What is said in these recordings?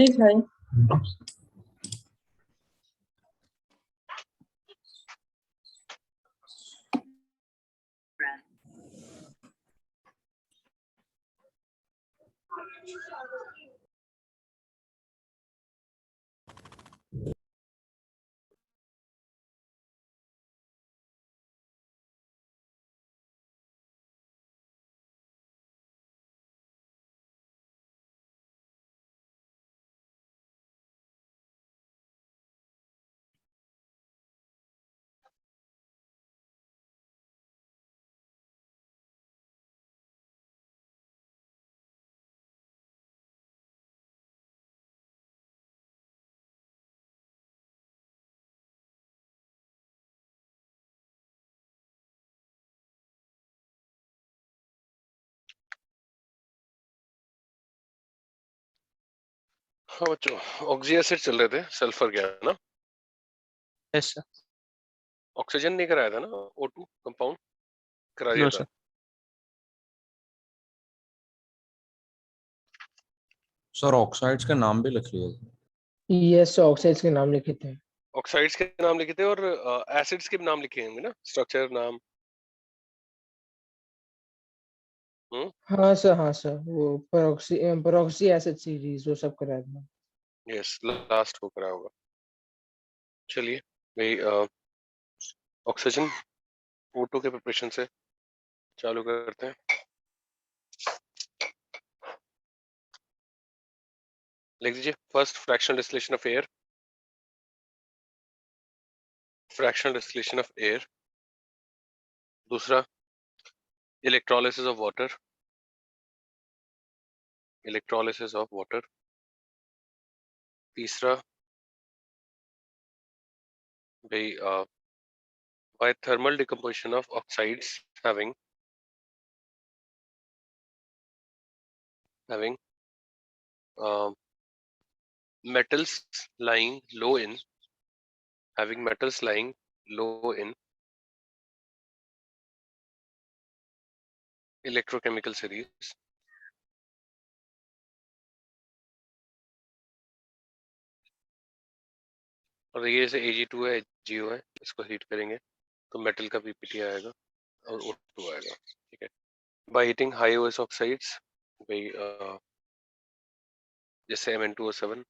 नहीं खाई। हाँ बच्चों, ऑक्सी एसिड चल रहे थे, सल्फर गया ना। Yes sir. ऑक्सीजन नहीं कराया था ना, O2 कंपाउंड करा दिया नो था। सर। सर ऑक्साइड्स के नाम भी लिख लिए थे। यस, ऑक्साइड्स के नाम लिखे थे। ऑक्साइड्स के नाम लिखे थे और एसिड्स के भी नाम लिखे होंगे ना, स्ट्रक्चर नाम। हाँ सर, वो पेरोक्सी एसिड सीरीज वो सब करा था। यस, लास्ट को करा होगा। चलिए भाई, ऑक्सीजन O2 के प्रिपरेशन से चालू करते हैं। लिख दीजिए, first fractional distillation of air. Fractional distillation of air. दूसरा, electrolysis of water. Electrolysis of water. तीसरा भाई, by thermal decomposition of oxides having metals lying low in electrochemical series. और ये जैसे Ag2 है, HgO है, इसको हीट करेंगे तो मेटल का ppt आएगा और O2 आएगा। ठीक है, by heating high OS oxides भाई, जैसे Mn2O7,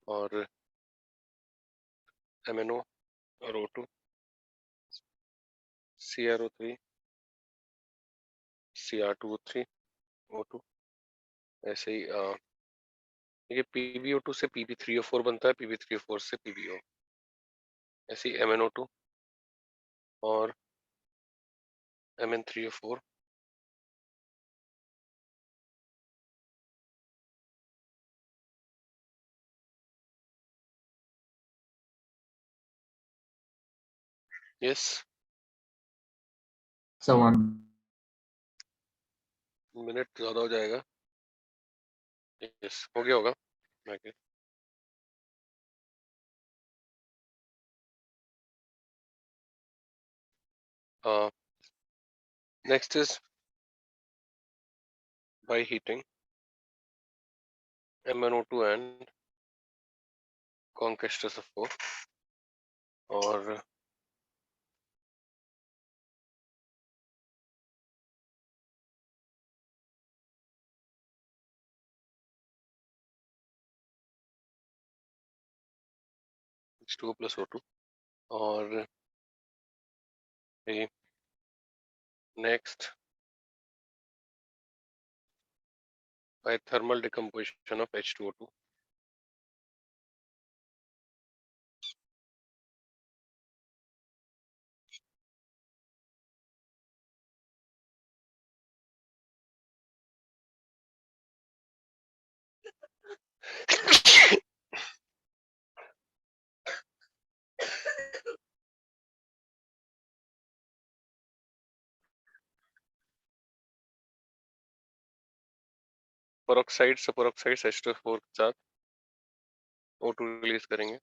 और MnO और O2, CrO3, Cr2O3, O2। ऐसे ही ये PbO2 से Pb3O4 बनता है, Pb3O4 से PbO। ऐसे ही MnO2 और Mn3O4। यस, मिनट ज्यादा हो जाएगा। यस, हो गया होगा। Next is by heating MnO2 and Conc H2SO4 और H2O plus O2 और next by thermal decomposition of H2O2। Peroxide से पेरोक्साइड H2O4 के साथ O2 रिलीज करेंगे।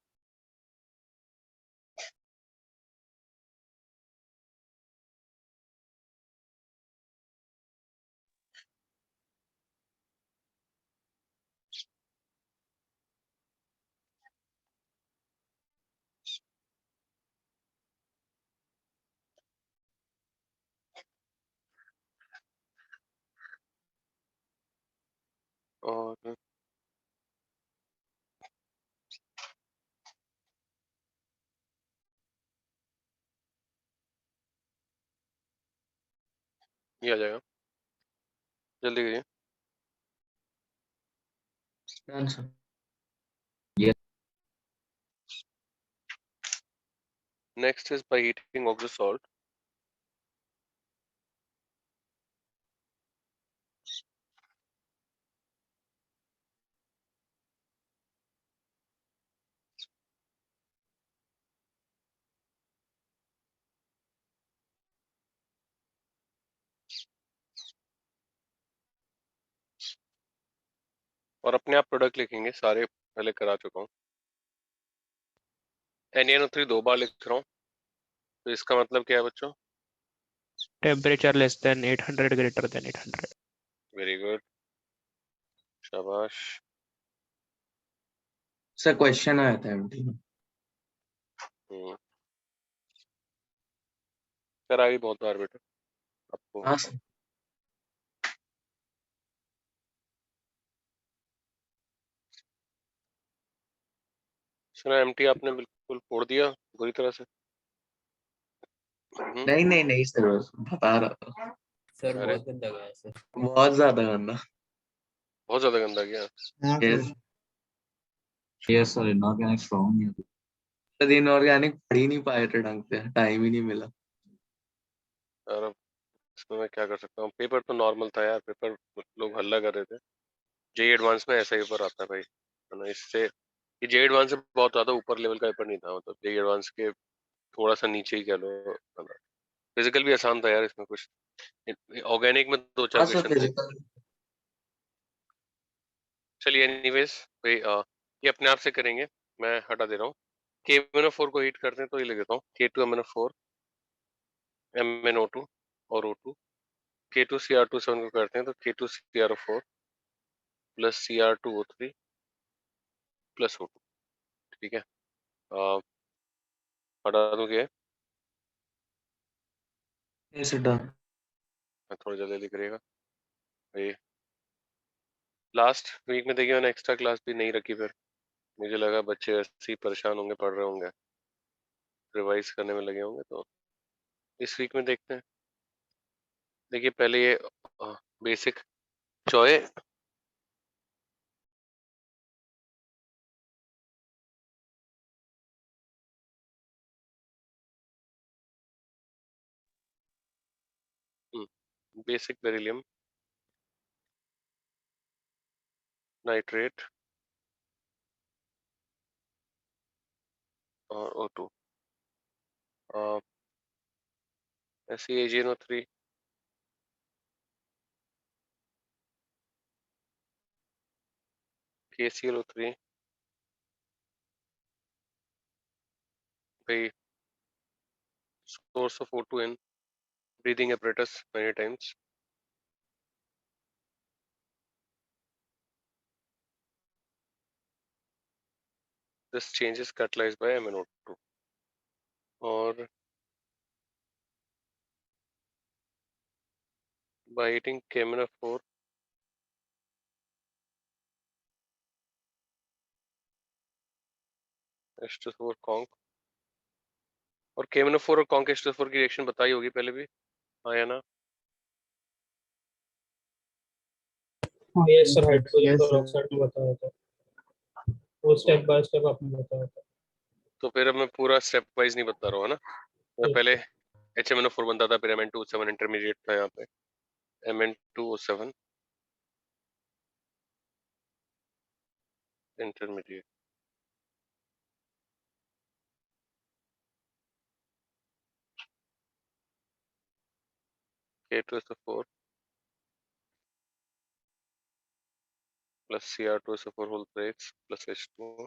ये आ जाएगा, जल्दी करिए। Done, sir. Next is by heating oxo salt. और अपने आप प्रोडक्ट लिखेंगे, सारे पहले करा चुका हूँ। NaNO3 दो बार लिख रहा हूँ, तो इसका मतलब क्या है बच्चों? Temperature less than 800, greater than 800. Very good, शाबाश। सर क्वेश्चन आया था एमटी में। करा भी बहुत बार बेटा आपको। हाँ सर। सुना MT आपने बिल्कुल फोड़ दिया बुरी तरह से। नहीं नहीं नहीं सर, बस बता रहा था। सर अरे बहुत गंदा गया सर। बहुत ज्यादा गंदा। बहुत ज्यादा गंदा गया। Yes yes sir, inorganic strong नहीं होती। इनऑर्गेनिक पढ़ ही नहीं पाए थे ढंग से, टाइम ही नहीं मिला। यार अब इसमें मैं क्या कर सकता हूँ, पेपर तो नॉर्मल था यार, पेपर लोग हल्ला कर रहे थे। जेई एडवांस में ऐसा ही पेपर आता है भाई, है ना। इससे ये जेई एडवांस से बहुत ज्यादा ऊपर लेवल का पेपर नहीं था, मतलब जेई एडवांस के थोड़ा सा नीचे ही कह लो, है ना। फिजिकल भी आसान था यार, इसमें कुछ ऑर्गेनिक में दो चार हाँ सर क्वेश्चन थे। फिजिकल। चलिए एनीवेज भाई, ये अपने आप से करेंगे, मैं हटा दे रहा हूँ। KMnO4 को हीट करते हैं तो ये लिख देता हूँ K2MnO4 MnO2 और O2। K2Cr27 को करते हैं तो K2CrO4 plus Cr2O3 plus O2। ठीक है, हटा दूं क्या? Yes done. मैं थोड़ा जल्दी लिख रहेगा भाई। लास्ट वीक में देखिए मैंने एक्स्ट्रा क्लास भी नहीं रखी, फिर मुझे लगा बच्चे ऐसे ही परेशान होंगे, पढ़ रहे होंगे, रिवाइज करने में लगे होंगे, तो इस वीक में देखते हैं। देखिए पहले ये बेसिक चॉय बेसिक बेरिलियम नाइट्रेट और O2, SeAgNO3 KClO3 भाई, source of O2 in breathing apparatus many times। This change is catalyzed by MnO2 और by heating KMnO4 H2SO4 conc। और KMnO4 और conc H2SO4 की रिएक्शन बताई होगी पहले भी, हाँ या ना? यस सर, हाइड्रोजन पेरोक्साइड में बताया था, वो स्टेप बाय स्टेप आपने बताया था। तो फिर अब मैं पूरा स्टेप वाइज नहीं बता रहा हूँ, है ना। मैं Yes, पहले sir. HMnO4 बनता था, फिर Mn2O7 इंटरमीडिएट था यहाँ पे, Mn2O7 intermediate, K2SO4 plus Cr2SO4 whole brace plus H2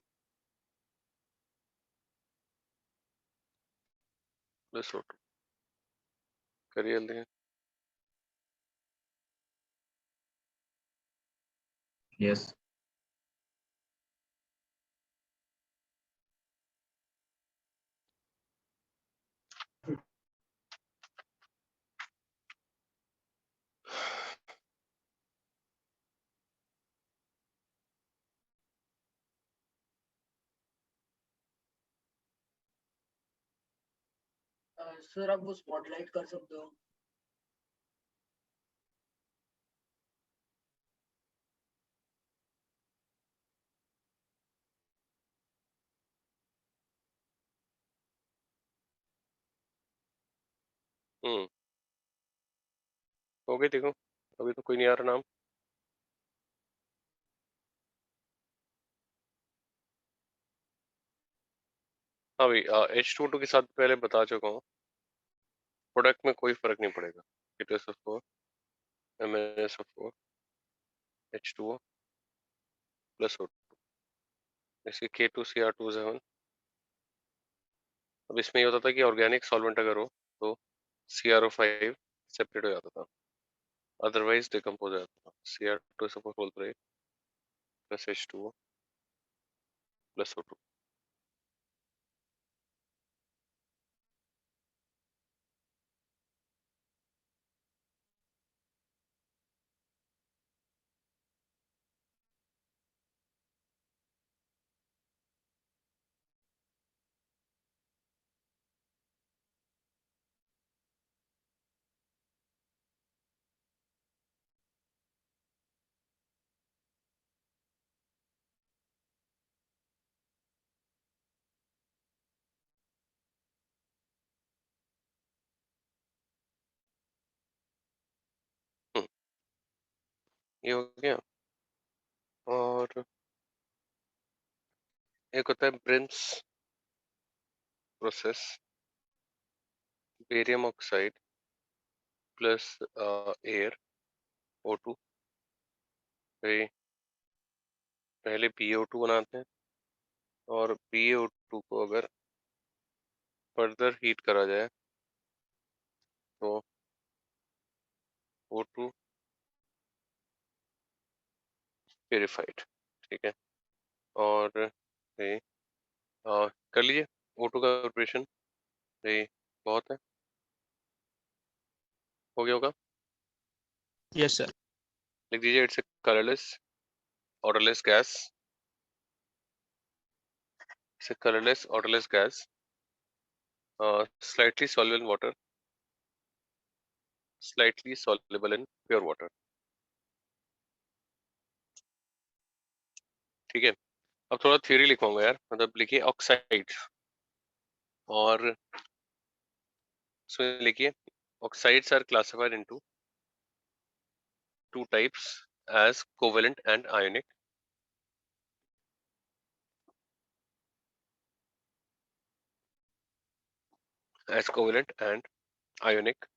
plus O2। करिए जल्दी। यस सर आप वो स्पॉटलाइट कर सकते हो। हो गई, देखो अभी तो कोई नहीं आ रहा नाम। हाँ भाई, H2O2 के साथ पहले बता चुका हूँ, प्रोडक्ट में कोई फर्क नहीं पड़ेगा। K2SO4 MnSO4 H2O plus O2, जैसे K2Cr2 अब इसमें ये होता था कि ऑर्गेनिक सॉल्वेंट अगर हो तो CrO5 सेपरेट हो जाता था, अदरवाइज डिकम्पोज हो जाता था। Cr2SO4 whole plus H2O plus O2। ये हो गया। और एक होता है brims process, barium oxide plus air O2। पहले BaO2 बनाते हैं, और BaO2 को अगर फर्दर हीट करा जाए तो O2 प्योरीफाइड, ठीक है। और ये कर लीजिए O2 का प्रिपरेशन, ये बहुत है, हो गया होगा। Yes, sir. लिख दीजिए, it's a colourless odorless gas, it's a colorless odorless gas, slightly soluble in water, slightly soluble in pure water, ठीक है। अब थोड़ा थ्योरी लिखवाऊंगा यार, मतलब लिखिए ऑक्साइड, और उसमें लिखिए oxides are classified into two types as covalent and ionic. As covalent and ionic.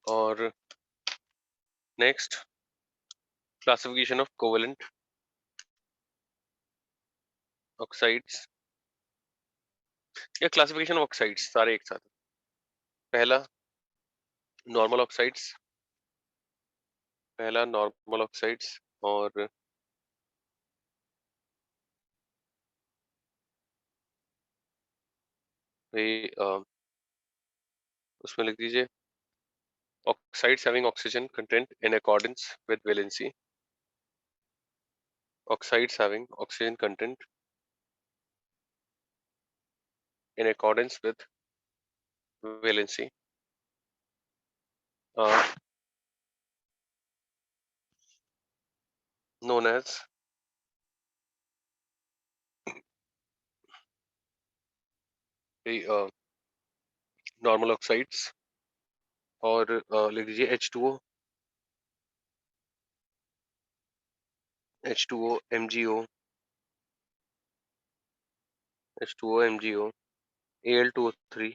और next, classification of covalent oxides या classification of oxides सारे एक साथ। पहला normal oxides, और ये उसमें लिख दीजिए oxides having oxygen content in accordance with valency. Oxides having oxygen content in accordance with valency, known as the normal oxides, और लिख दीजिए H2O MgO Al2O3,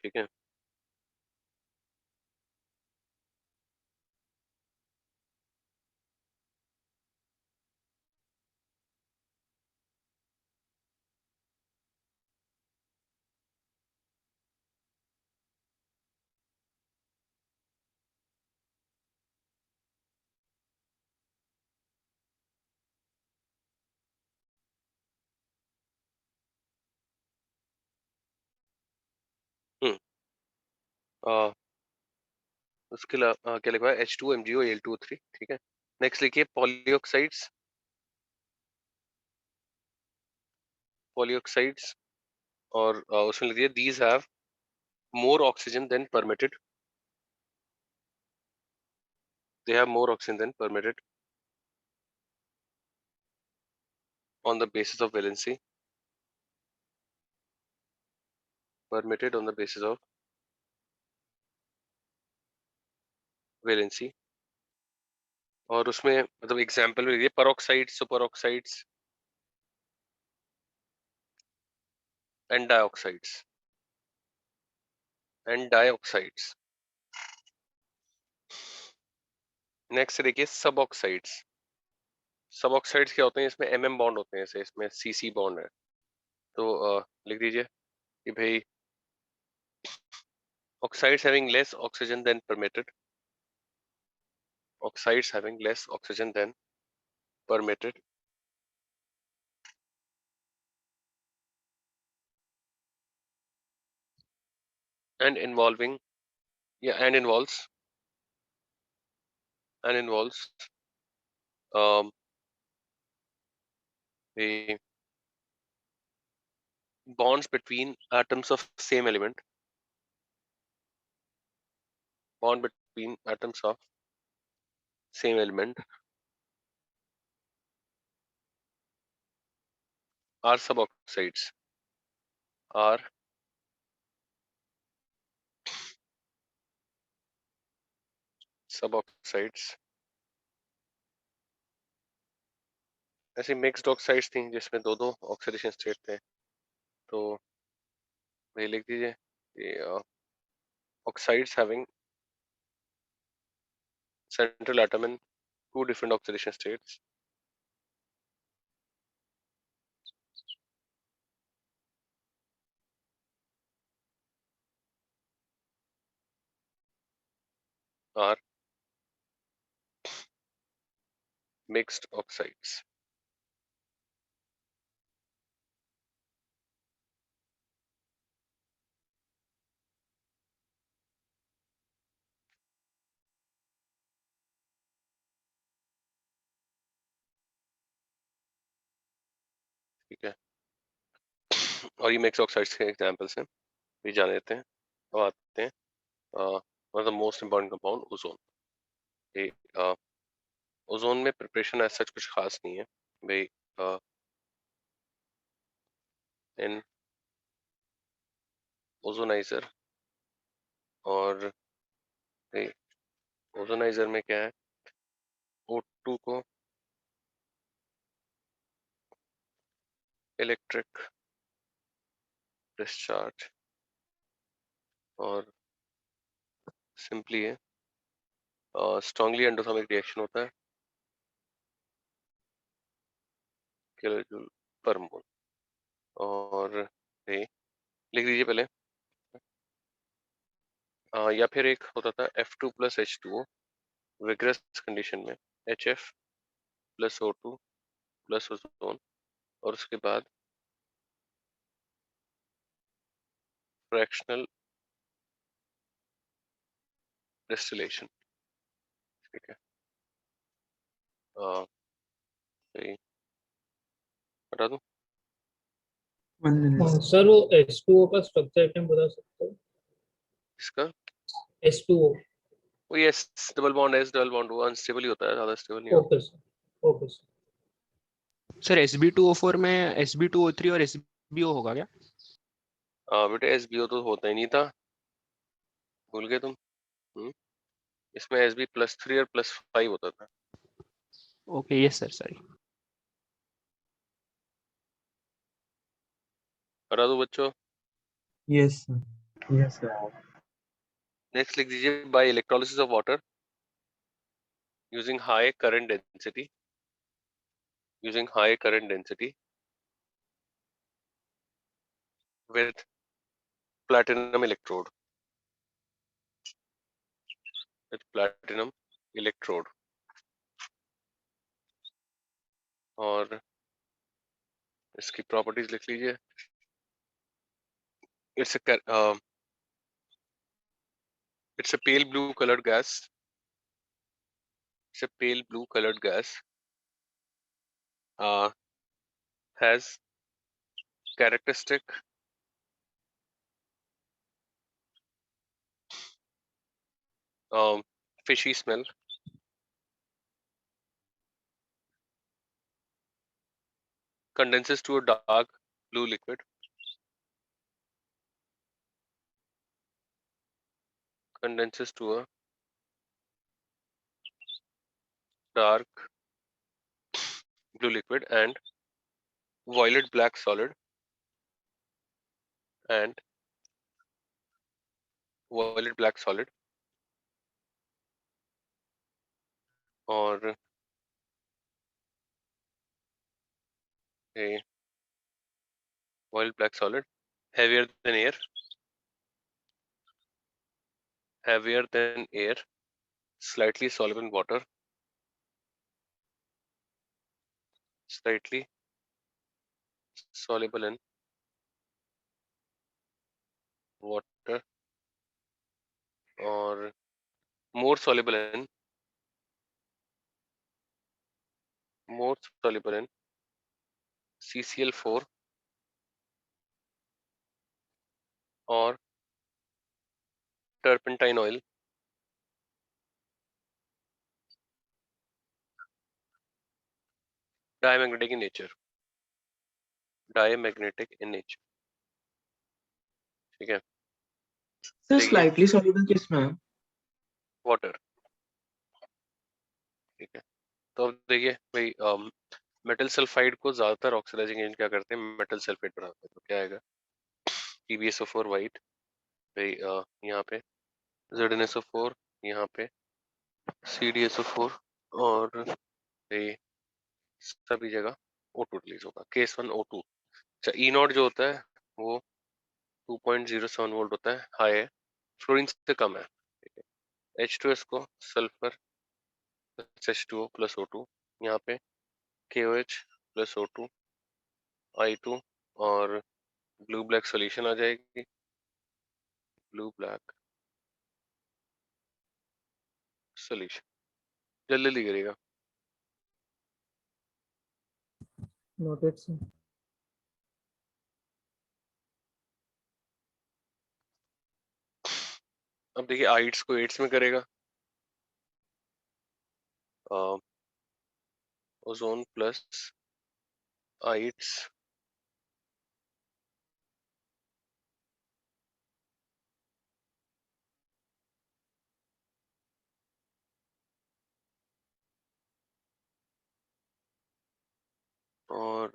ठीक है। हम्म उसके अलावा क्या लिखा है, H2O MgO Al2O3, ठीक है। नेक्स्ट लिखिए पॉलीऑक्साइड्स, और उसमें लिखिए these have more oxygen than permitted, they have more oxygen than permitted. on the basis of valency. Permitted on the basis of valency. और उसमें मतलब एग्जाम्पल में peroxides, superoxides and dioxides next देखिए सबऑक्साइड्स. सबऑक्साइड्स क्या होते हैं? इसमें mm बॉन्ड होते हैं, जैसे इसमें cc बॉन्ड है. तो लिख दीजिए कि भाई oxides having less oxygen than permitted. Oxides having less oxygen than permitted and involves the bonds between atoms of same element. Bond between atoms of same element are suboxides. Are suboxides. ऐसी mixed oxides थी जिसमें दो oxidation state थे. तो ये लिख दीजिए कि oxides having central atom in two different oxidation states are mixed oxides. ठीक है. और ये मिक्स ऑक्साइड्स के एग्जांपल्स हैं, ये जान लेते हैं. अब आते हैं one of the most important compound ozone. ये ओजोन में प्रिपरेशन ऐसा कुछ खास नहीं है भाई. इन ओजोनाइजर और ओजोनाइजर में क्या है? O2 को इलेक्ट्रिक डिस्चार्ज और सिंपली है स्ट्रांगली एंडोथर्मिक रिएक्शन होता है किलोजूल पर मोल. और ये लिख दीजिए पहले. या फिर एक होता था F2 plus H2O vigorous condition में HF plus O2 plus ozone, और उसके बाद फ्रैक्शनल डिस्टिलेशन. ठीक है. सही बता दूं? सर वो H2O का स्ट्रक्चर आइटम बता सकते हो? इसका H2O. वो ये double bond S double bond वो अनस्टेबल ही होता है, ज्यादा स्टेबल नहीं होता. Okay sir. Okay sir. Sir Sb2O4 में Sb2O3 और SbO होगा क्या? बेटे SbO तो होता ही नहीं था, भूल गए तुम. इसमें Sb +3 और +5 होता था. Okay yes sir, sorry. बता दो बच्चों. Yes sir. नेक्स्ट लिख दीजिए by electrolysis of water using high current density with platinum electrode. और इसकी प्रॉपर्टीज लिख लीजिए. it's a pale blue colored gas. Has characteristic fishy smell. condenses to a dark blue liquid. Condenses to a dark blue liquid and violet black solid and violet black solid or a violet black solid heavier than air, slightly soluble in water, slightly soluble in water, or more soluble in CCl4 or turpentine oil, diamagnetic in nature, ठीक है. Sir देखिए slightly soluble किस में है? Water, ठीक है. तो अब देखिए भाई मेटल सल्फाइड को ज्यादातर ऑक्सीडाइजिंग एजेंट क्या करते हैं, मेटल सल्फेट बनाते हैं. तो क्या आएगा, PbSO4 वाइट भाई, यहाँ पे ZnSO4, यहाँ पे CdSO4 और भाई सभी जगह O2 रिलीज होगा. Case 1 O2. अच्छा, E नॉट जो होता है वो 2.07 वोल्ट होता है, हाई है, फ्लोरीन से कम है. ठीक है. H2S को सल्फर H2O प्लस O2, यहाँ पे KOH प्लस O2 I2 और ब्लू ब्लैक सॉल्यूशन आ जाएगी. ब्लू ब्लैक सॉल्यूशन जल्दी जल्दी करेगा. Noted sir. अब देखिए आइट्स को एट्स में करेगा. ओजोन प्लस आइट्स और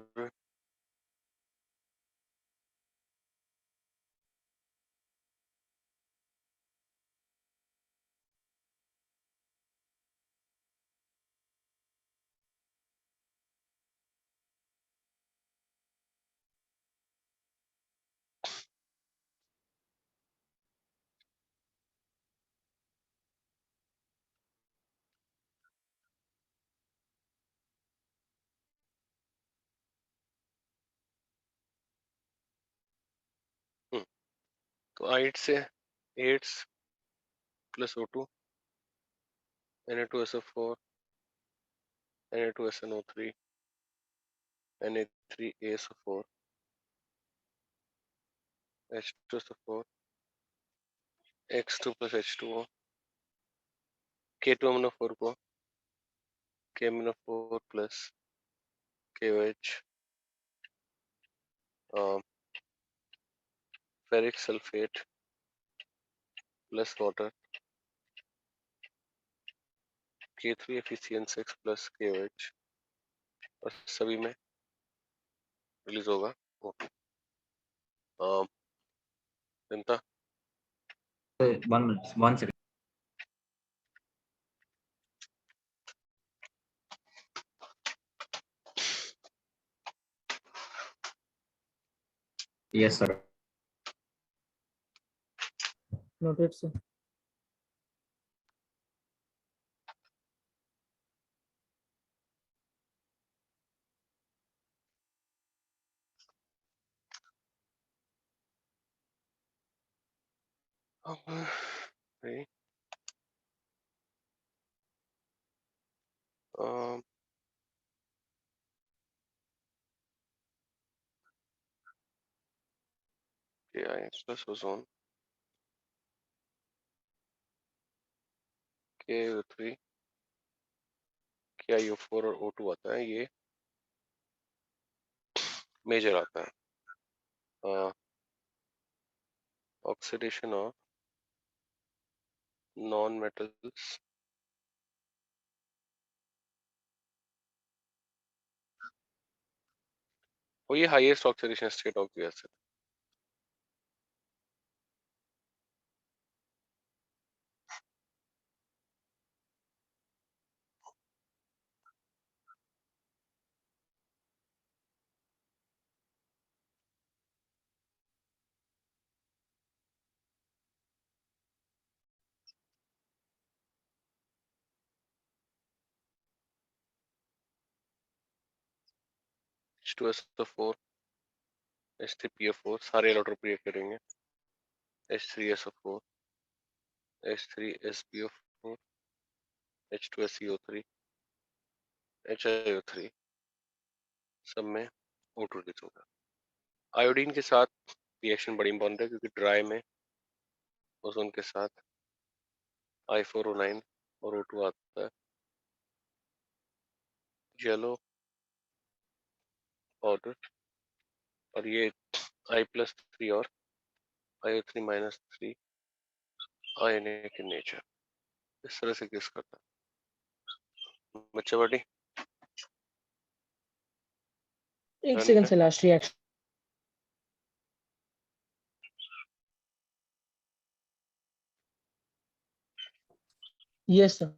तो आइट से एट्स plus O2 Na2SO4 Na2SNO3 Na3ASO4 H2SO4 X2 plus H2O K2MnO4 को KMnO4 plus KOH ferric sulfate plus water K3FeCN6 plus KOH और सभी में रिलीज होगा O2. चिंता One second. Yes, sir. Noted sir. भाई KI plus ozone KO3 KiO4 और O2 आता है. ये मेजर आता है ऑक्सीडेशन ऑफ नॉन मेटल्स वो ये highest oxidation state of the acid H2SO4 H3PO4 सारे इलेक्ट्रॉन रिएक्ट करेंगे H3SO4 H3SPO4 H2SCO3 HiO3 सब में O2 रिलीज होगा। आयोडीन के साथ रिएक्शन बड़ी इंपॉर्टेंट है क्योंकि ड्राई में ओजोन के साथ I4O9 और O2 आता है। येलो पाउडर और ये I+3 और IO3-3 आयनिक इन नेचर इस तरह से किस करता है बच्चा बड़ी एक डन सेकंड है से लास्ट रिएक्शन। Yes sir.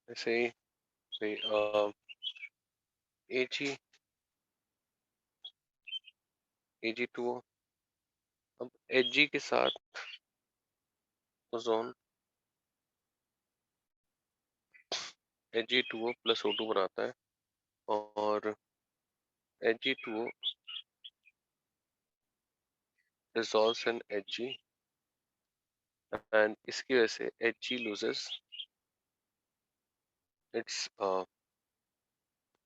ऐसे ही Ag Ag2O अब Hg के साथ ओजोन Hg2O प्लस O2 बनाता है और Hg2O dissolves in Hg and इसकी वजह से Hg loses its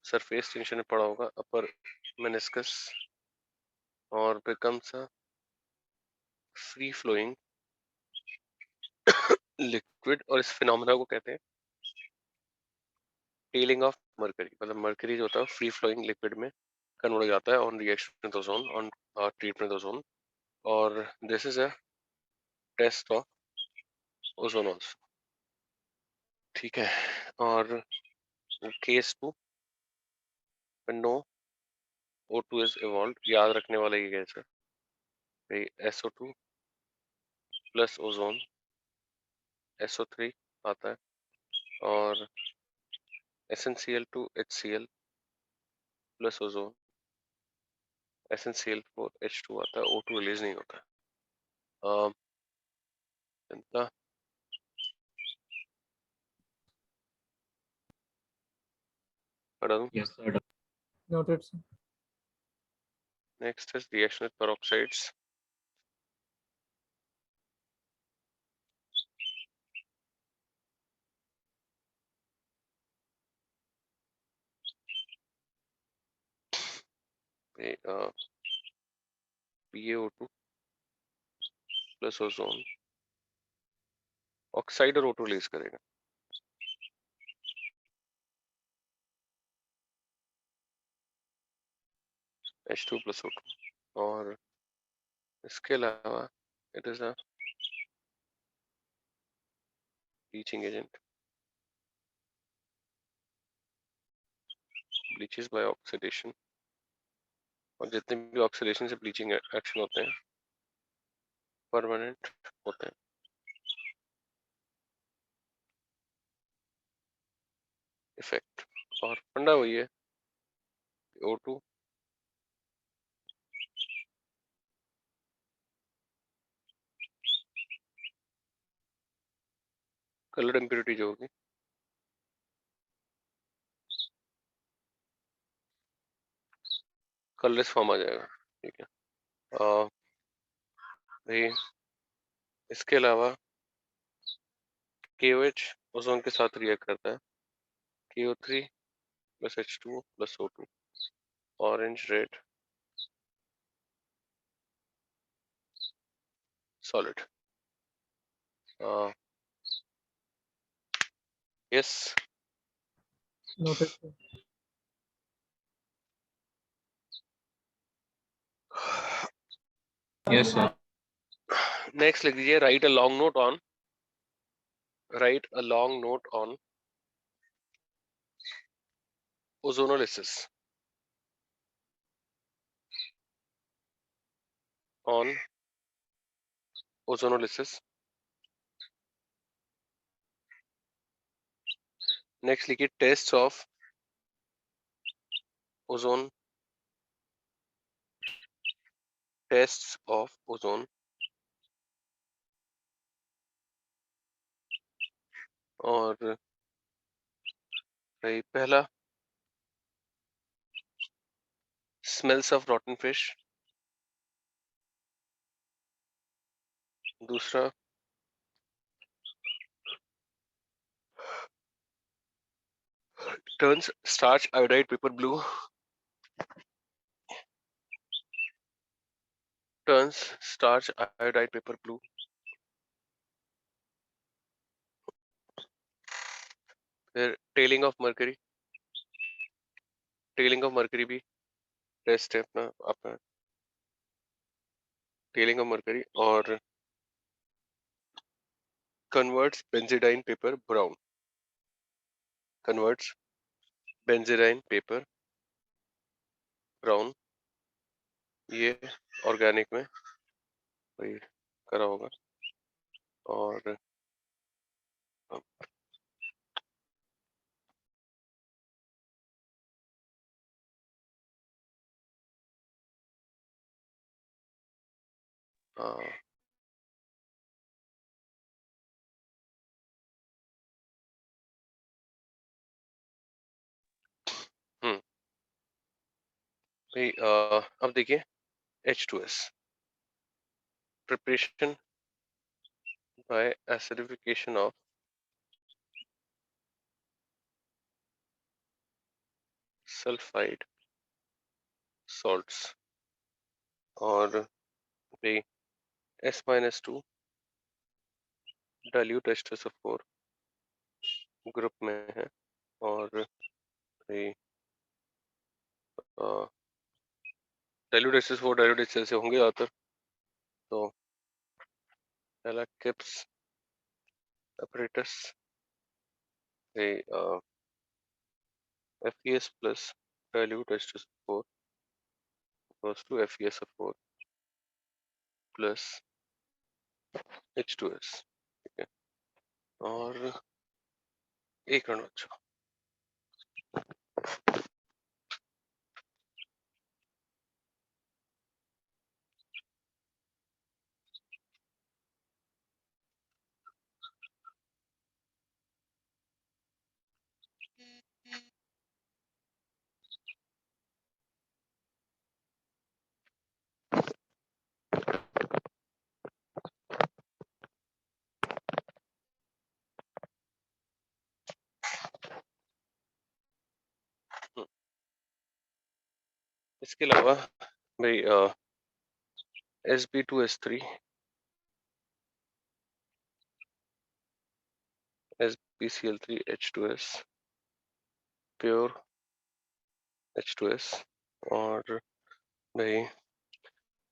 surface tension में पड़ा होगा अपर मेनिस्कस और becomes a free flowing liquid और इस फिनोमेना को कहते हैं टेलिंग ऑफ मरकरी मतलब मरकरी जो होता है फ्री फ्लोइंग लिक्विड में कन्वर्ट हो जाता है on reaction with ozone on treatment ozone और this is a test of ozone also ठीक है और case 2 no O2 is evolve याद रखने वाला ये गैस है SO2 प्लस ओजोन SO3 आता है और SnCl2 HCl plus ozone SnCl4 H2 आता है O2 रिलीज नहीं होता चिंता पढ़ा दूं Yes, sir. Done. Noted, sir. next is reaction with peroxides PaO2 plus ozone oxide और O2 रिलीज करेगा H2 प्लस O2 और इसके अलावा it is a bleaching agent bleaches by oxidation और जितने भी ऑक्सीडेशन से ब्लीचिंग एक्शन होते हैं परमानेंट होते हैं इफेक्ट और फंडा वही है O2 कलर इम्प्योरिटी जो होगी कलरलेस फॉर्म आ जाएगा ठीक है भाई इसके अलावा KOH ओजोन के साथ रिएक्ट करता है KO3 plus H2O plus O2 orange red solid yes Noted, sir. Yes, sir. Next लिख दीजिए right a long note on ozonolysis next लिखिए टेस्ट ऑफ ओजोन और भाई पहला स्मेल्स ऑफ रॉटन फिश, दूसरा turns starch iodide paper blue, फिर telling of mercury भी test है अपना टेलिंग ऑफ मर्करी, और कन्वर्ट्स बेंजीडाइन पेपर ब्राउन, ये ऑर्गेनिक में वही करा होगा। और भाई अब देखिए H2S preparation by acidification of sulfide salts, और भाई S-2 dilute H2SO4 ग्रुप में है, और भाई dilute H2SO4 dilute HCl से होंगे ज़्यादातर, तो पहला kips apparatus FeS plus dilute H2SO4 goes to FeSO4 plus H2S, ठीक है। और एक मिनट बच्चों, इसके अलावा भाई Sb2S3 SbCl3 H2S pure H2S, और भाई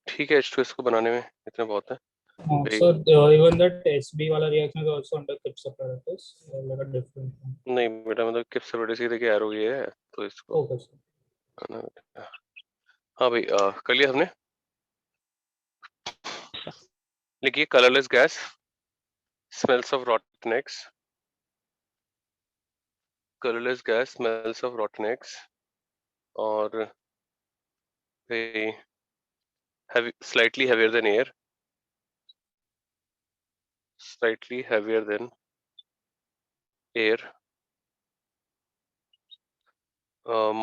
ठीक है H2S को बनाने में इतना बहुत है भाई। So even that SB वाला reaction is also under Gibbs apparatus, like a different one. नहीं बेटा, मतलब किप्स apparatus देखिए एरो ये है, तो इसको Okay, sir. हाँ भाई कर लिया हमने। लिखिए colourless gas smells of रॉटन eggs, और भाई slightly heavier than air,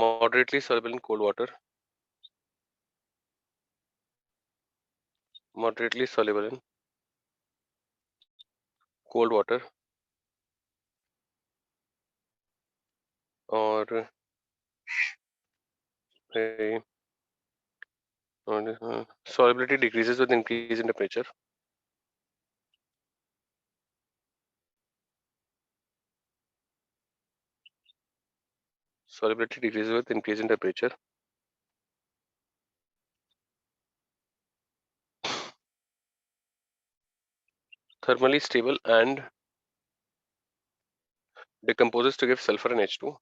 moderately soluble in cold water, और solubility decreases with increase in temperature, thermally stable and decomposes to give sulfur and H2.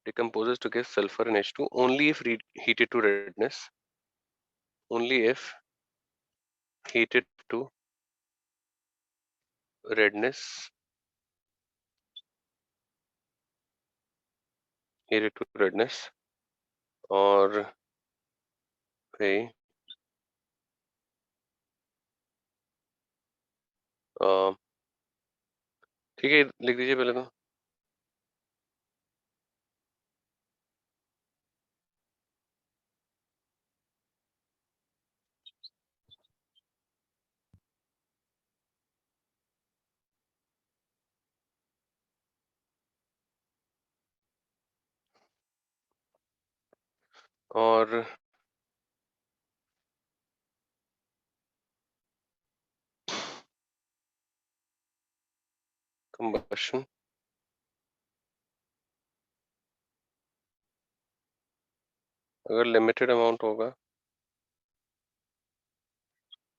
Decomposes to give sulfur and H2 only if heated to redness. Only if heated to redness. Heated to redness. और भाई ठीक है, लिख दीजिए पहले तो। और combustion अगर लिमिटेड अमाउंट होगा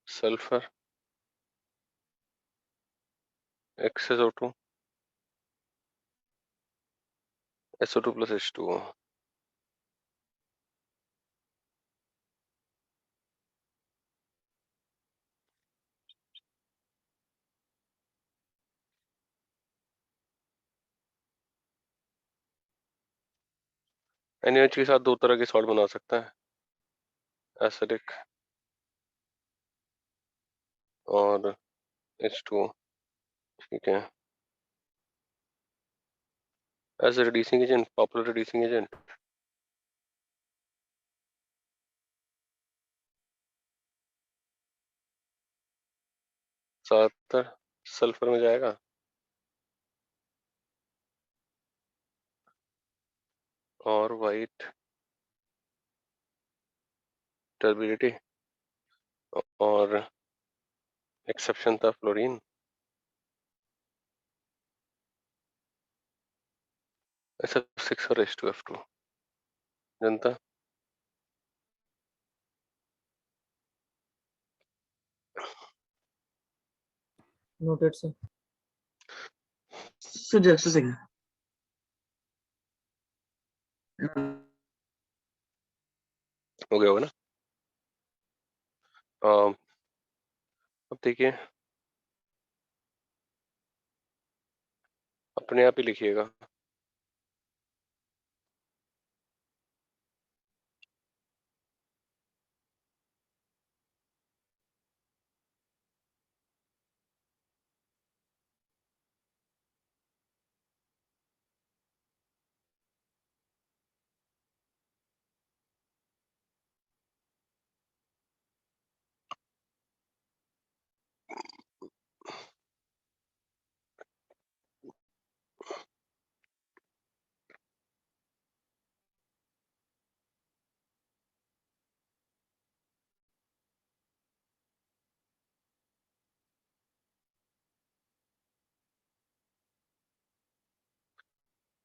sulphur XSO2 SO2 plus H2O. NaOH के साथ दो तरह के सॉल्ट बना सकता है, एसिडिक और H2O, ठीक है। As a reducing agent, popular reducing agent ज्यादातर सल्फर में जाएगा और वाइट टर्बिडिटी और एक्सेप्शन था फ्लोरीन। SF6 और H2F2 Janata Noted, sir. So just a second. हो गया होगा ना। अब देखिए अपने आप ही लिखिएगा।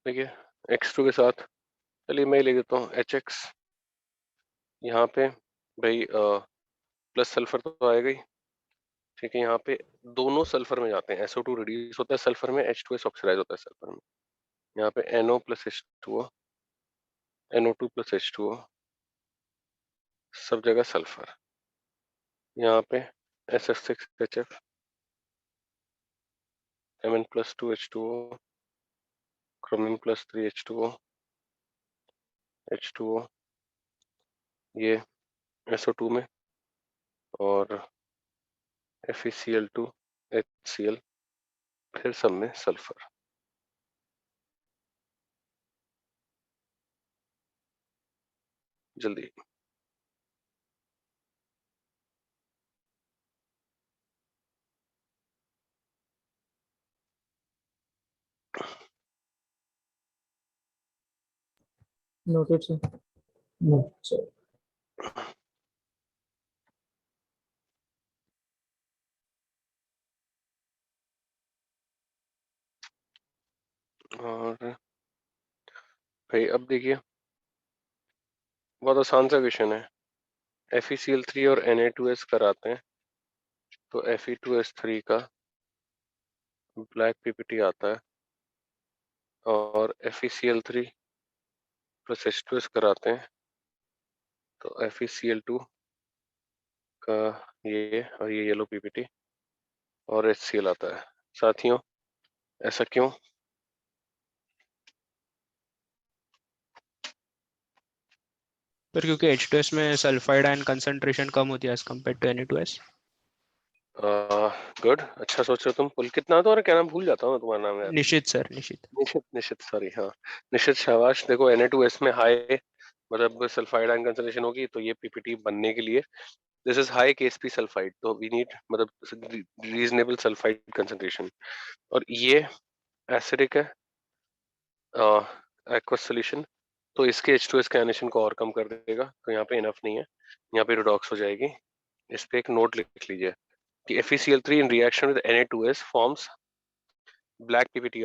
देखिए X2 के साथ चलिए मैं ही ले देता हूँ HX। यहाँ पे भाई प्लस सल्फर तो आएगा ही, ठीक है। यहाँ पे दोनों सल्फर में जाते हैं, SO2 रिड्यूस होता है सल्फर में, H2S ऑक्सीडाइज होता है सल्फर में। यहाँ पे NO plus H2O, NO2 plus H2O, सब जगह सल्फर। यहाँ पे SF6HF, Mn plus 2H2O, क्रोमिन plus 3H2O, H2O ये SO2 में, और FeCl2 HCl, फिर सब में सल्फर। जल्दी Noted, sir. No, sir. और भाई अब देखिए बहुत आसान सा क्वेश्चन है। FeCl3 और Na2S कराते हैं तो Fe2S3 का ब्लैक पीपीटी आता है और FeCl3 प्लस H2S कराते हैं तो FeCl2 का ये और ये येलो पीपीटी और HCl आता है। साथियों ऐसा क्यों? सर क्योंकि H2S में सल्फाइड आयन कंसंट्रेशन कम होती है as compare to Na2S। Good, अच्छा सोच रहे हो तुम। पुल कितना तुम्हारा क्या नाम भूल जाता हूँ मैं तुम्हारा नाम यार। निशित सर, निशित। निशित, निशित सॉरी, हाँ निशित शाबाश। देखो Na2S में हाई मतलब सल्फाइड आयन कंसंट्रेशन होगी तो ये पीपीटी बनने के लिए this is high KSP sulphide, तो वी नीड मतलब रीजनेबल सल्फाइड कंसंट्रेशन। और ये एसिडिक है एक्वस सॉल्यूशन, तो इसके H2S के आयनेशन को और कम कर देगा, तो यहाँ पे इनफ नहीं है, यहाँ पे रिडॉक्स हो जाएगी। इस पे एक नोट लिख लीजिए कि FeCl3 in reaction with Na2S forms black PPT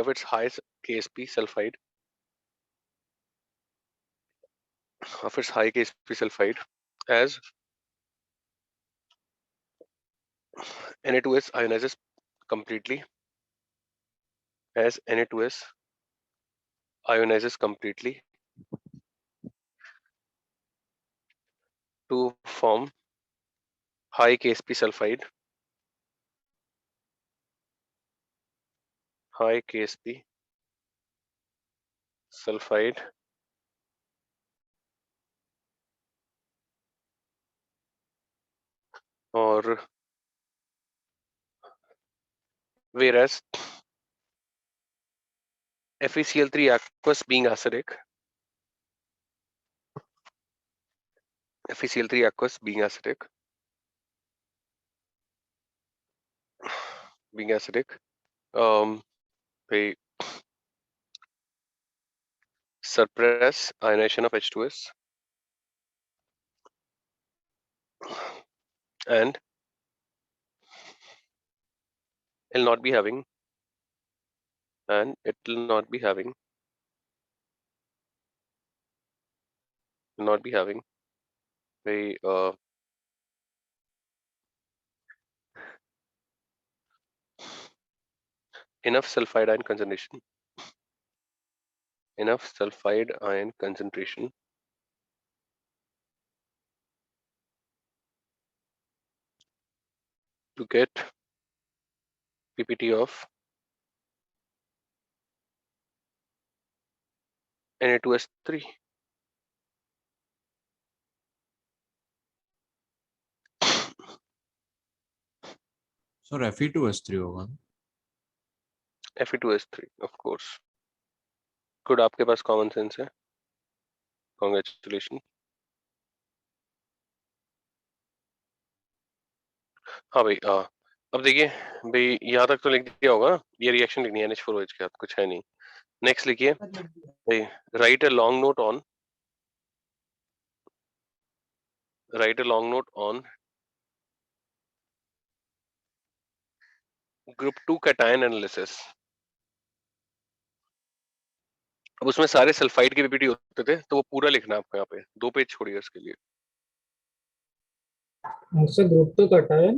of its highest KSP sulfide as Na2S ionizes completely to form high KSP sulfide और whereas FeCl3 aqueous being acidic, they suppress ionization of H2S and it will not be having a enough sulfide ion concentration to get PPT of Na2S3. Sir Fe2S3 होगा ना? Fe2S3 of course. Good, आपके पास common sense है, congratulation. हाँ भाई, अब देखिए भाई, यहाँ तक तो लिख दिया होगा ना, ये रिएक्शन लिखनी है NH4OH के साथ, कुछ है नहीं। नेक्स्ट लिखिए भाई, right a long note on group 2 cation analysis. अब उसमें सारे सल्फाइड के पीपीटी होते थे, तो वो पूरा लिखना है आपको, यहाँ पे 2 पेज छोड़िए उसके लिए। मुझसे ग्रुप 2 कटा है।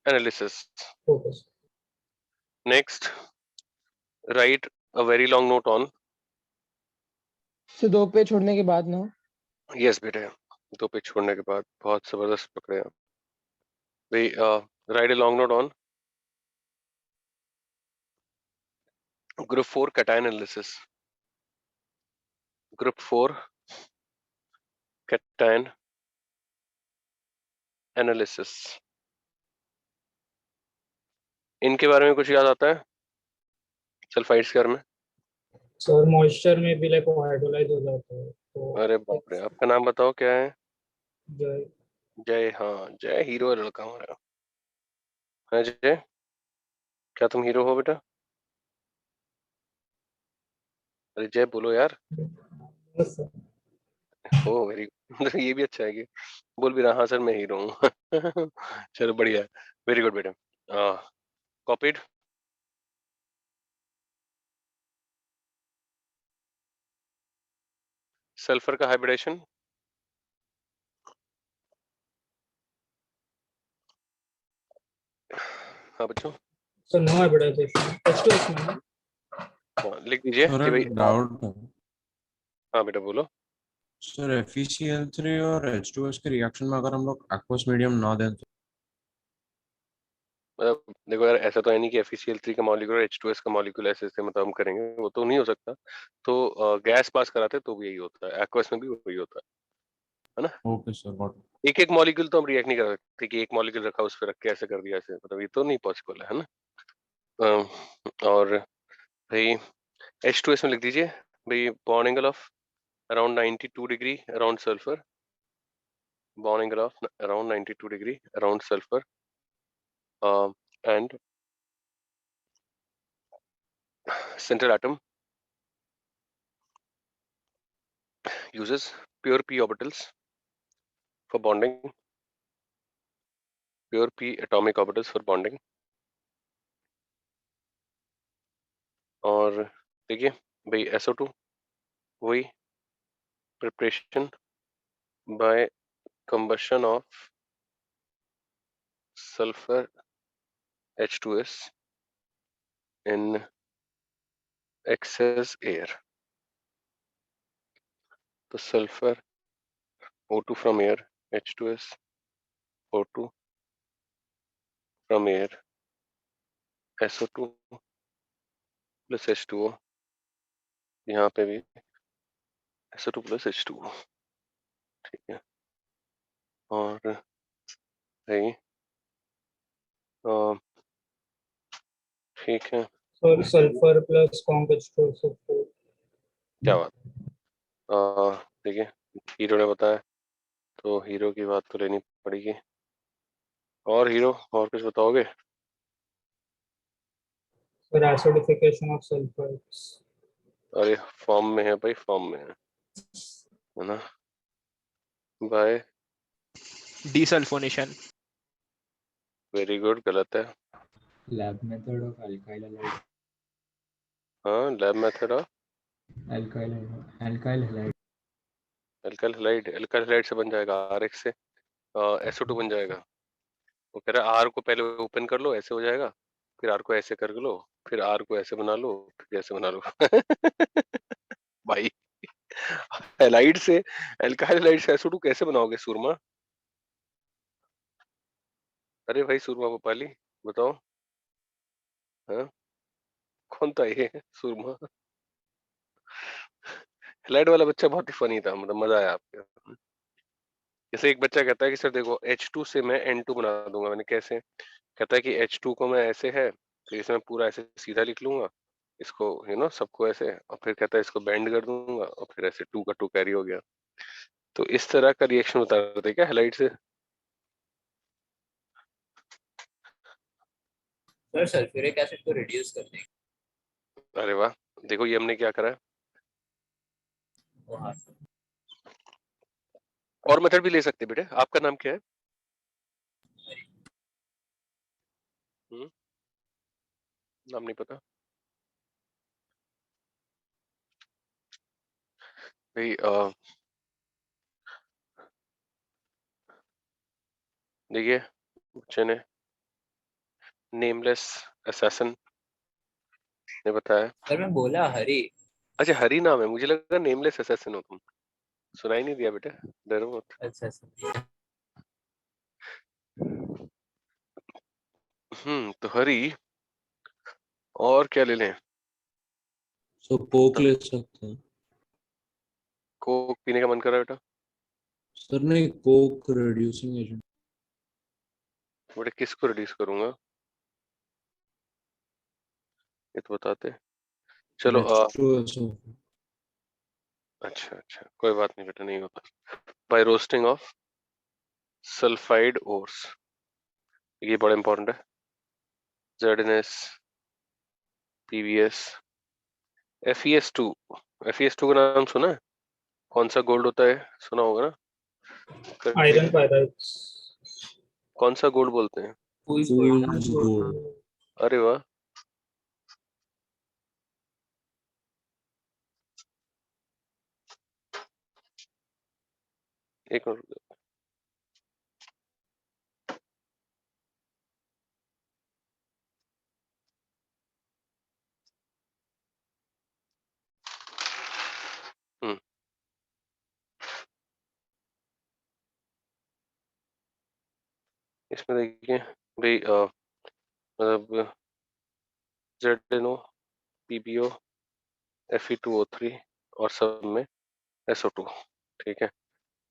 Analysis. Okay. Next, right a very long note on, से 2 पेज छोड़ने के बाद ना, यस बेटे 2 पेज छोड़ने के बाद, बहुत जबरदस्त पकड़े आप भाई। Right a long note on group 4 cation analysis, group 4 cation analysis. इनके बारे में कुछ याद आता है सल्फाइड्स के बारे में? सर मॉइस्चर में भी लाइक हाइड्रोलाइज हो जाता है तो। अरे बाप रे, आपका नाम बताओ क्या है? जय। जय, हाँ जय हीरो है लड़का हमारा। है जय, क्या तुम हीरो हो बेटा? अरे जय बोलो यार। Yes sir. ओ वेरी ये भी अच्छा है कि बोल भी रहा, हाँ सर मैं हीरो हूँ। चलो बढ़िया है, वेरी गुड बेटा। कॉपीड। सल्फर का हाइब्रिडेशन हाँ बच्चों, So no hybridization. H2S में ना? हाँ, लिख दीजिए सर कि भाई एक डाउट है हाँ बेटा बोलो। सर FeCl3 और H2S के रिएक्शन में अगर हम लोग एक्वस मीडियम ना दें तो मतलब देखो यार, ऐसा तो है नहीं कि FeCl3 का मॉलिक्यूल और H2S का मॉलिक्यूल ऐसे ऐसे मतलब हम करेंगे, वो तो नहीं हो सकता। तो गैस पास कराते तो भी यही होता है, एक्वस में भी वही होता है ना। ओके सर गॉट एक एक मॉलिक्यूल तो हम रिएक्ट नहीं कर सकते कि एक मॉलिक्यूल रखा उस पर रख के ऐसे कर दिया ऐसे, मतलब ये तो नहीं पॉसिबल है ना। और भाई H2S में लिख दीजिए भाई bond angle of around 92 degree around sulphur, bond angle of around 92 degree around sulphur and central atom uses pure p orbitals for bonding, pure p atomic orbitals for bonding। और देखिए भाई SO2 वही preparation by combustion of sulfur H2S in excess air। तो sulfur O2 from air, H2S O2 from air, SO2 plus H2O, यहाँ पे भी SO2 plus H2O, ठीक है। और भाई ठीक है, So sulfur plus comp H2SO4. क्या बात। देखिए हीरो ने बताया तो हीरो की बात तो लेनी पड़ेगी। और हीरो और कुछ बताओगे? So acidification of sulfides. अरे फॉर्म में है भाई, फॉर्म में है ना। Bye Desulfonation. वेरी गुड, गलत है। Lab method of alkyl halide. हाँ lab method of Alkyl halide. Alkyl halide, alkyl halide से बन जाएगा RX से SO2 बन जाएगा। वो कह रहा है R को पहले ओपन कर लो ऐसे हो जाएगा, फिर R को ऐसे कर लो, फिर R को ऐसे बना लो, फिर ऐसे बना लो। भाई हैलाइड से, एल्काइल हैलाइड से SO2 कैसे बनाओगे सूरमा? अरे भाई सूरमा भोपाली बताओ, हाँ कौन था ये सूरमा? हैलाइड वाला बच्चा बहुत ही फनी था, मतलब मजा आया आपके। जैसे एक बच्चा कहता है कि सर देखो H2 से मैं N2 बना दूंगा, मैंने कैसे? कहता है कि H2 को मैं ऐसे है तो इसमें पूरा ऐसे सीधा लिख लूंगा इसको, सबको ऐसे, और फिर कहता है इसको बेंड कर दूंगा और फिर ऐसे 2 का 2 कैरी हो गया। तो इस तरह का रिएक्शन बता रहे थे क्या हैलाइड से? सर सल्फ्यूरिक एसिड को रिड्यूस कर देंगे। अरे वाह, देखो ये हमने क्या करा है। वो हाँ और मेथड भी ले सकते बेटे। आपका नाम क्या है? नाम नहीं पता भाई। देखिए बच्चे ने नेमलेस असैसिन ने बताया। सर मैं बोला हरी। अच्छा हरी नाम है, मुझे लगा नेमलेस असैसिन हो तुम। सुनाई नहीं दिया बेटा, डरो मत। अच्छा सर तो हरी, और क्या ले लें? सो कोक ले सकते हैं कोक पीने का मन कर रहा है बेटा? सर नहीं कोक रिड्यूसिंग एजेंट बेटे किसको रिड्यूस करूंगा ये तो बताते। चलो H2SO अच्छा अच्छा कोई बात नहीं बेटा, नहीं होता। By roasting of sulphide ores, ये बड़ा इंपॉर्टेंट है। ZnS PbS FeS2। FeS2 का नाम सुना है? कौन सा गोल्ड होता है, सुना होगा ना कभी? Iron pyrites. कौन सा गोल्ड बोलते हैं? fool's gold अरे वाह, एक मिनट। इसमें देखिए भाई मतलब ZNO, PbO, Fe2O3 और सब में SO2, ठीक है।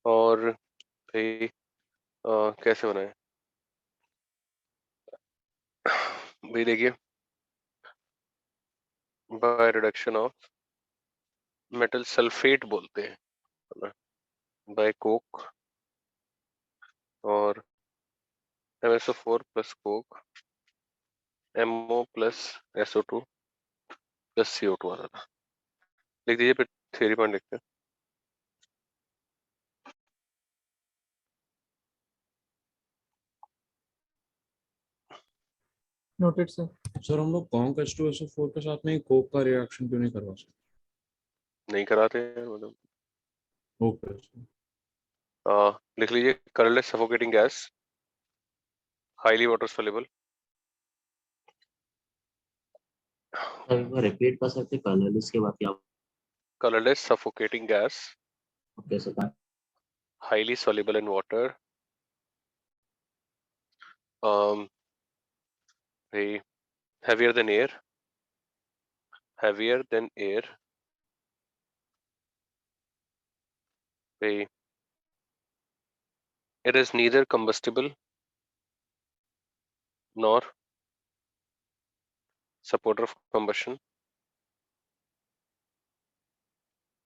और भाई कैसे बनाए भाई, देखिए by reduction of metal sulphate बोलते हैं बाय कोक, और MSO4 plus Coke, MO plus SO2 plus CO2 आता था। लिख दीजिए, फिर थ्योरी पॉइंट लिखते हैं। Noted sir. सर हम लोग कॉन्क H2SO4 के साथ में ही कोक का रिएक्शन क्यों नहीं करवा सकते? नहीं कराते हैं मतलब। ओके लिख लीजिए colourless suffocating gas, highly water soluble. Sir वो रिपीट कर सकते कलरलेस के बाद क्या? Colourless suffocating gas, okay sir. highly soluble in water, hey, heavier than air, heavier than air, hey, it is neither combustible nor supporter of combustion,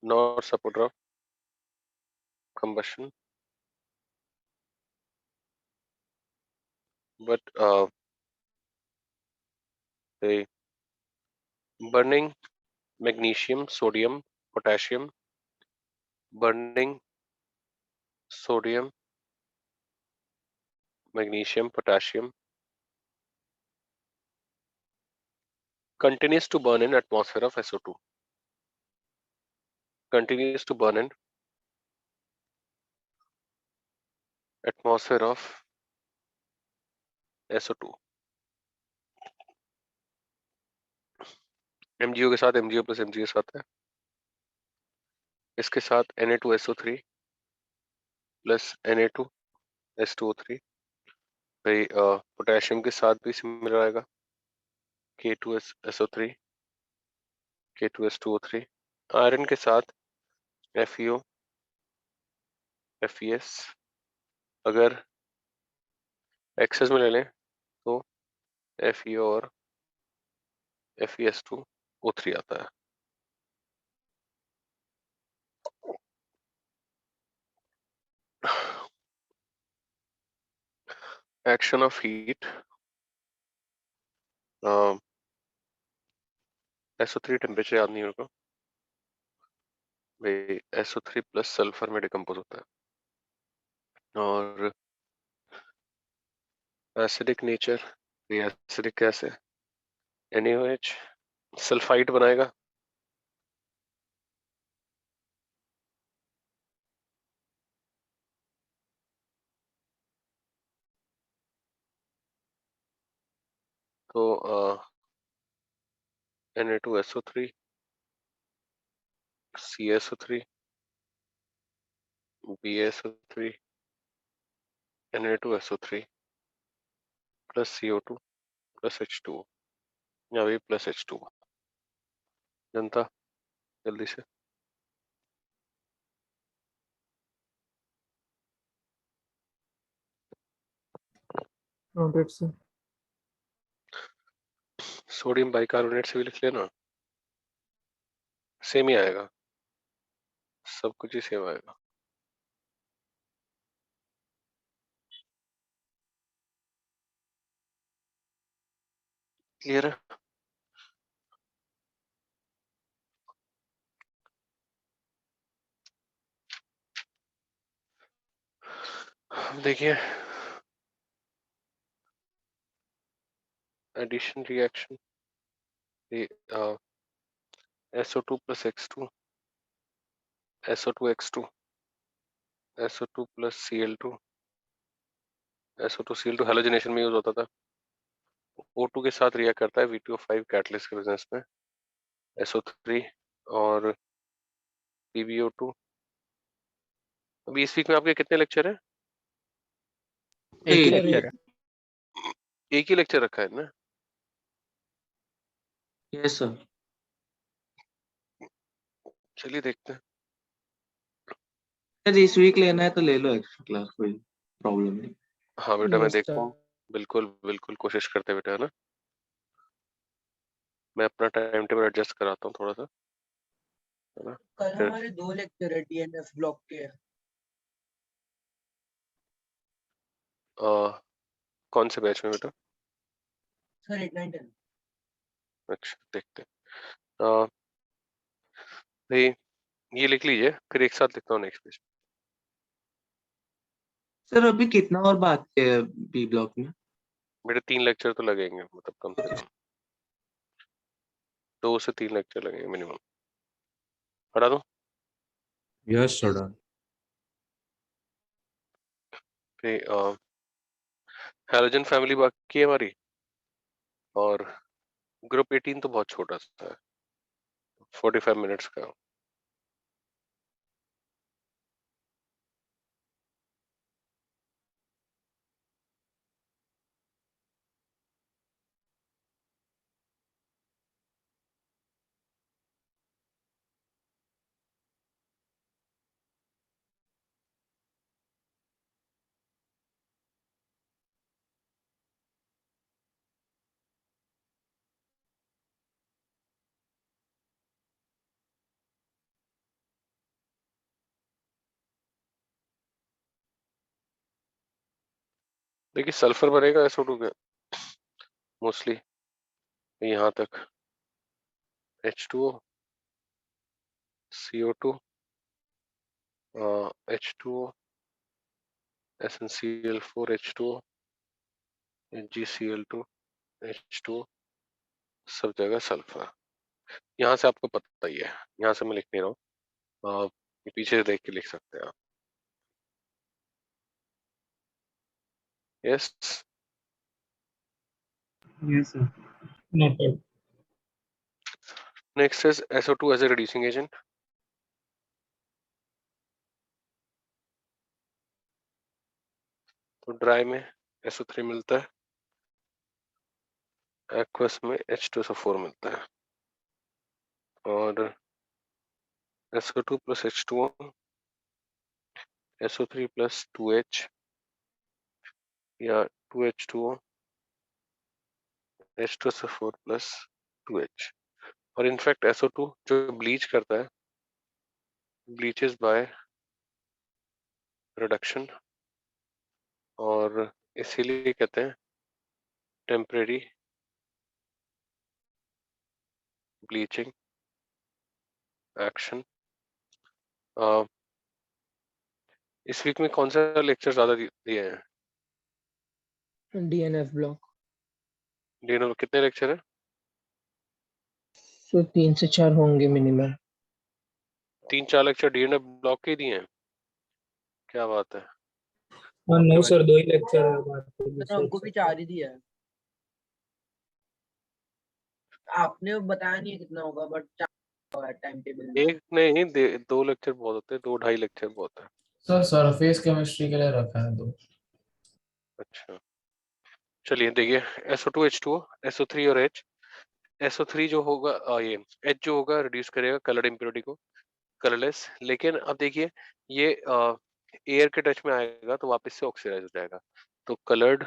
nor supporter of combustion, but hey, burning magnesium, sodium, potassium, burning sodium, magnesium, potassium continues to burn in atmosphere of SO2, continues to burn in atmosphere of SO2। MgO के साथ MgO plus MgS आता है, इसके साथ Na2SO3 plus Na2S2O3, भाई potassium के साथ भी सिमिलर आएगा, K2SO3, K2S2O3, आयरन के साथ FeO, FeS, अगर एक्सेस में ले लें तो FeO और FeS2O3 आता है। Action of heat, SO3 temperature याद नहीं होगा भाई, SO3 प्लस सल्फर में डिकम्पोज होता है। और एसिडिक नेचर, एसिडिक कैसे NaOH सल्फाइड बनाएगा, तो Na2SO3, CSO3, BSO3, Na2SO3 plus CO2 plus H2O, या भी प्लस H2O। जनता जल्दी से। Noted sir. सोडियम बाइकार्बोनेट से भी लिख लेना, सेम ही आएगा, सब कुछ ही सेम आएगा। क्लियर है? देखिए addition reaction, SO2 plus X2, SO2X2, SO2 plus Cl2, SO2Cl2 halogenation में यूज होता था। O2 के साथ रिएक्ट करता है V2O5 कैटलिस्ट के बिजनेस में, SO3 और PbO2। अभी इस वीक में आपके कितने लेक्चर हैं? एक ही सर लेक्चर है। एक ही लेक्चर रखा है ना? Yes sir. चलिए देखते हैं। यदि इस वीक लेना है तो ले लो एक्स्ट्रा क्लास, कोई प्रॉब्लम नहीं। हाँ बेटा, मैं यस देखता सर। हूँ। बिल्कुल बिल्कुल कोशिश करते हैं बेटा, है ना? मैं अपना टाइम टेबल एडजस्ट कराता हूँ थोड़ा सा, है ना? कल फिर हमारे 2 लेक्चर है डीएनएफ ब्लॉक के। कौन से बैच में बेटा? सर 8 9 10। अच्छा, देखते हैं। भाई ये लिख लीजिए, फिर एक साथ लिखता हूँ नेक्स्ट पेज। सर अभी कितना और बाकी है बी ब्लॉक में? मेरे 3 लेक्चर तो लगेंगे, मतलब कम से कम 2 से 3 लेक्चर लगेंगे मिनिमम। पढ़ा दूँ? Yes, sir. Done. फिर हैलोजन फैमिली बाकी है हमारी, और ग्रुप 18 तो बहुत छोटा सा है, 45 मिनट्स का। देखिए सल्फर बनेगा SO2 का मोस्टली यहाँ तक, H2O, CO2, H2O, SnCl4, H2O, HgCl2, H2O, सब जगह सल्फर। यहाँ से आपको पता ही है, यहाँ से मैं लिख नहीं रहा हूँ, पीछे से देख के लिख सकते हैं आप। Yes, yes sir. Noted. Next is SO2 as a reducing agent. तो ड्राई में SO3 मिलता है, एक्वस में H2SO4 मिलता है, और SO2 plus H2O, SO3 plus 2H, या 2H2O, H2SO4 प्लस 2H। और इनफैक्ट SO2 जो ब्लीच करता है, ब्लीचेस बाय रिडक्शन, और इसीलिए कहते हैं टेम्परेरी ब्लीचिंग एक्शन। इस वीक में कौन सा लेक्चर ज्यादा दिए हैं? DNF block. डिनो कितने लेक्चर है? तो 3 से 4 होंगे मिनिमम। 3 4 लेक्चर डीएनएफ ब्लॉक के ही दिए हैं, क्या बात है। हाँ आपके नो बैच सर 2 ही लेक्चर है बाकी सर दूसरे हमको भी 4 ही दिया है। आपने बताया नहीं कितना होगा, बट 4 टाइम टेबल में। एक नहीं 2 लेक्चर बहुत होते हैं, 2 2.5 लेक्चर बहुत है। सर सरफेस केमिस्ट्री के लिए रखा है 2। अच्छा चलिए देखिए, SO2 H2O, SO3 और H। SO3 जो होगा ये H जो होगा रिड्यूस करेगा कलर्ड इम्प्योरिटी को कलरलेस, लेकिन अब देखिए ये एयर के टच में आएगा तो वापस से ऑक्सीडाइज हो जाएगा, तो कलर्ड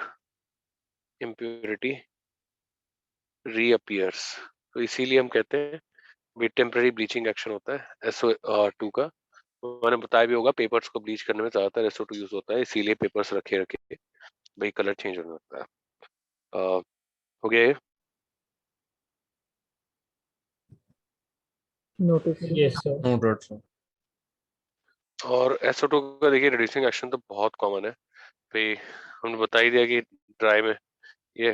इम्प्योरिटी रीअपियर्स। तो इसीलिए हम कहते हैं भी टेम्पररी ब्लीचिंग एक्शन होता है SO2 का। तो मैंने बताया भी होगा, पेपर्स को ब्लीच करने में ज्यादातर SO2 यूज होता है, इसीलिए पेपर्स रखे रखे भाई कलर चेंज होने लगता है। हो गया ये? Notice. Yes sir. Noted, sir. और SO2 का देखिए रिड्यूसिंग एक्शन तो बहुत कॉमन है भाई, हमने बता ही दिया कि ड्राई में ये,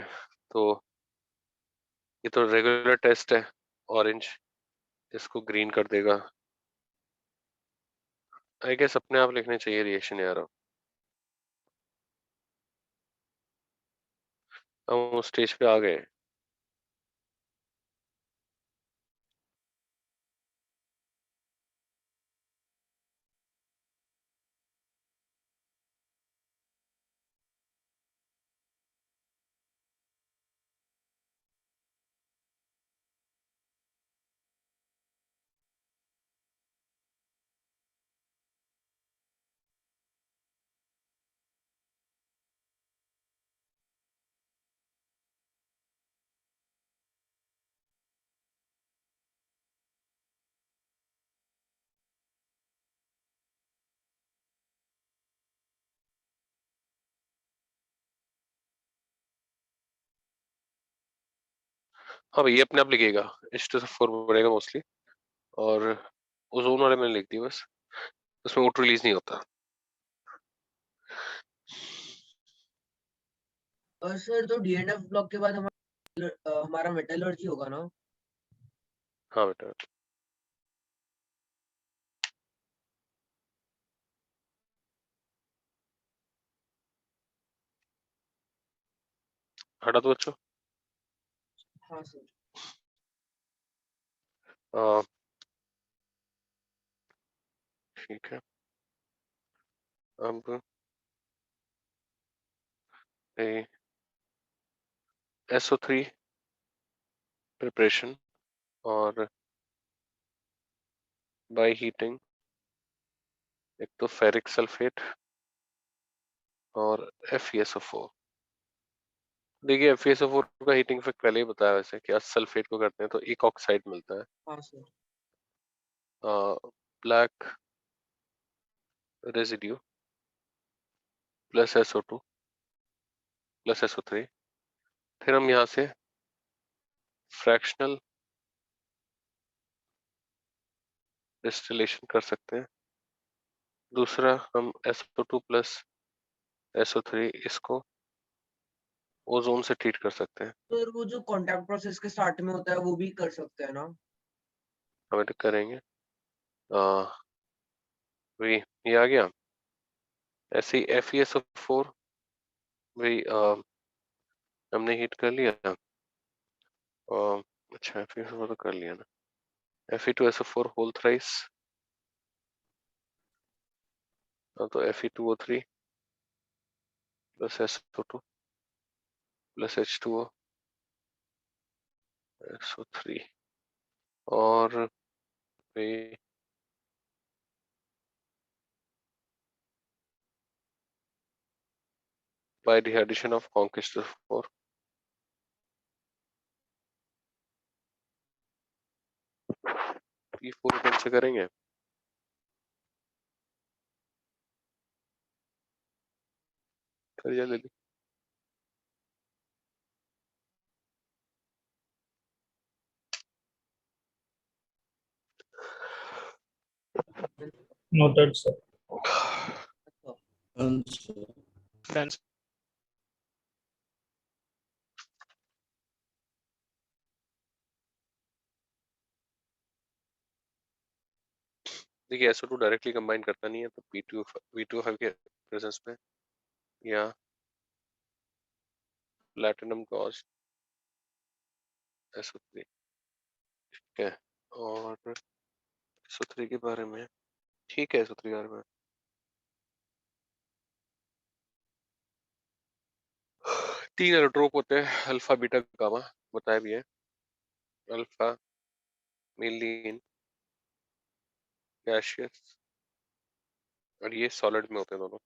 तो ये तो रेगुलर टेस्ट है, ऑरेंज इसको ग्रीन कर देगा। आई गेस अपने आप लिखने चाहिए रिएक्शन यार। हम उस स्टेज पे आ गए। हाँ भाई, ये अपने आप लिखेगा, H2SO4 बनेगा मोस्टली, और ओजोन वाले मैंने लिख दी बस, उसमें वोट रिलीज नहीं होता। और सर तो डीएनएफ ब्लॉक के बाद हमारा मेटलर्जी होगा ना? हाँ बेटा, हटा दो बच्चों। हाँ सर। ठीक है, अब SO3 प्रिपरेशन और बाय हीटिंग, एक तो फेरिक सल्फेट और FeSO4। देखिए FeSO4 का हीटिंग इफेक्ट पहले ही बताया, वैसे क्या सल्फेट को करते हैं तो एक ऑक्साइड मिलता है, हाँ sir. Black residue plus SO2 plus SO3। फिर हम यहाँ से फ्रैक्शनल डिस्टिलेशन कर सकते हैं। दूसरा, हम SO2 प्लस SO3 इसको ओजोन से ट्रीट कर सकते हैं। सर वो जो कॉन्टैक्ट प्रोसेस के स्टार्ट में होता है वो भी कर सकते हैं ना? हम это करेंगे। वही ये आ गया, ऐसे ही FeSO4 वही हमने हीट कर लिया। अच्छा, FeSO4 तो कर लिया ना। Fe2SO4 होल थ्राइस, तो Fe2O3 plus SO2 plus H2O SO3 और वही by the addition of conquistador 4। P4 कौन से करेंगे? कर जल्दी। Noted, sir. Done. देखिए SO2 डायरेक्टली कंबाइन करता नहीं है, तो V2O5 के प्रेजेंस में या प्लैटिनम गॉज SO3। ठीक है, और SO3 के बारे में ठीक है, SO3 के बारे में 3 एलोट्रोप होते हैं, अल्फा बीटा गामा, बताया भी है। अल्फा मीलिन गैसियस, और ये सॉलिड में होते हैं दोनों।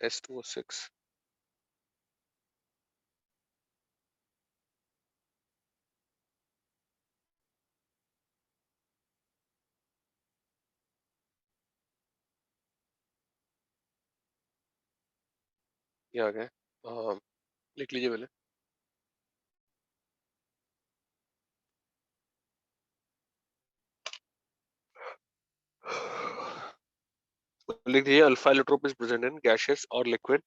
S2O6 ये आ गए, लिख लीजिए पहले। लिख दीजिए, alpha allotrope is present in gaseous और liquid,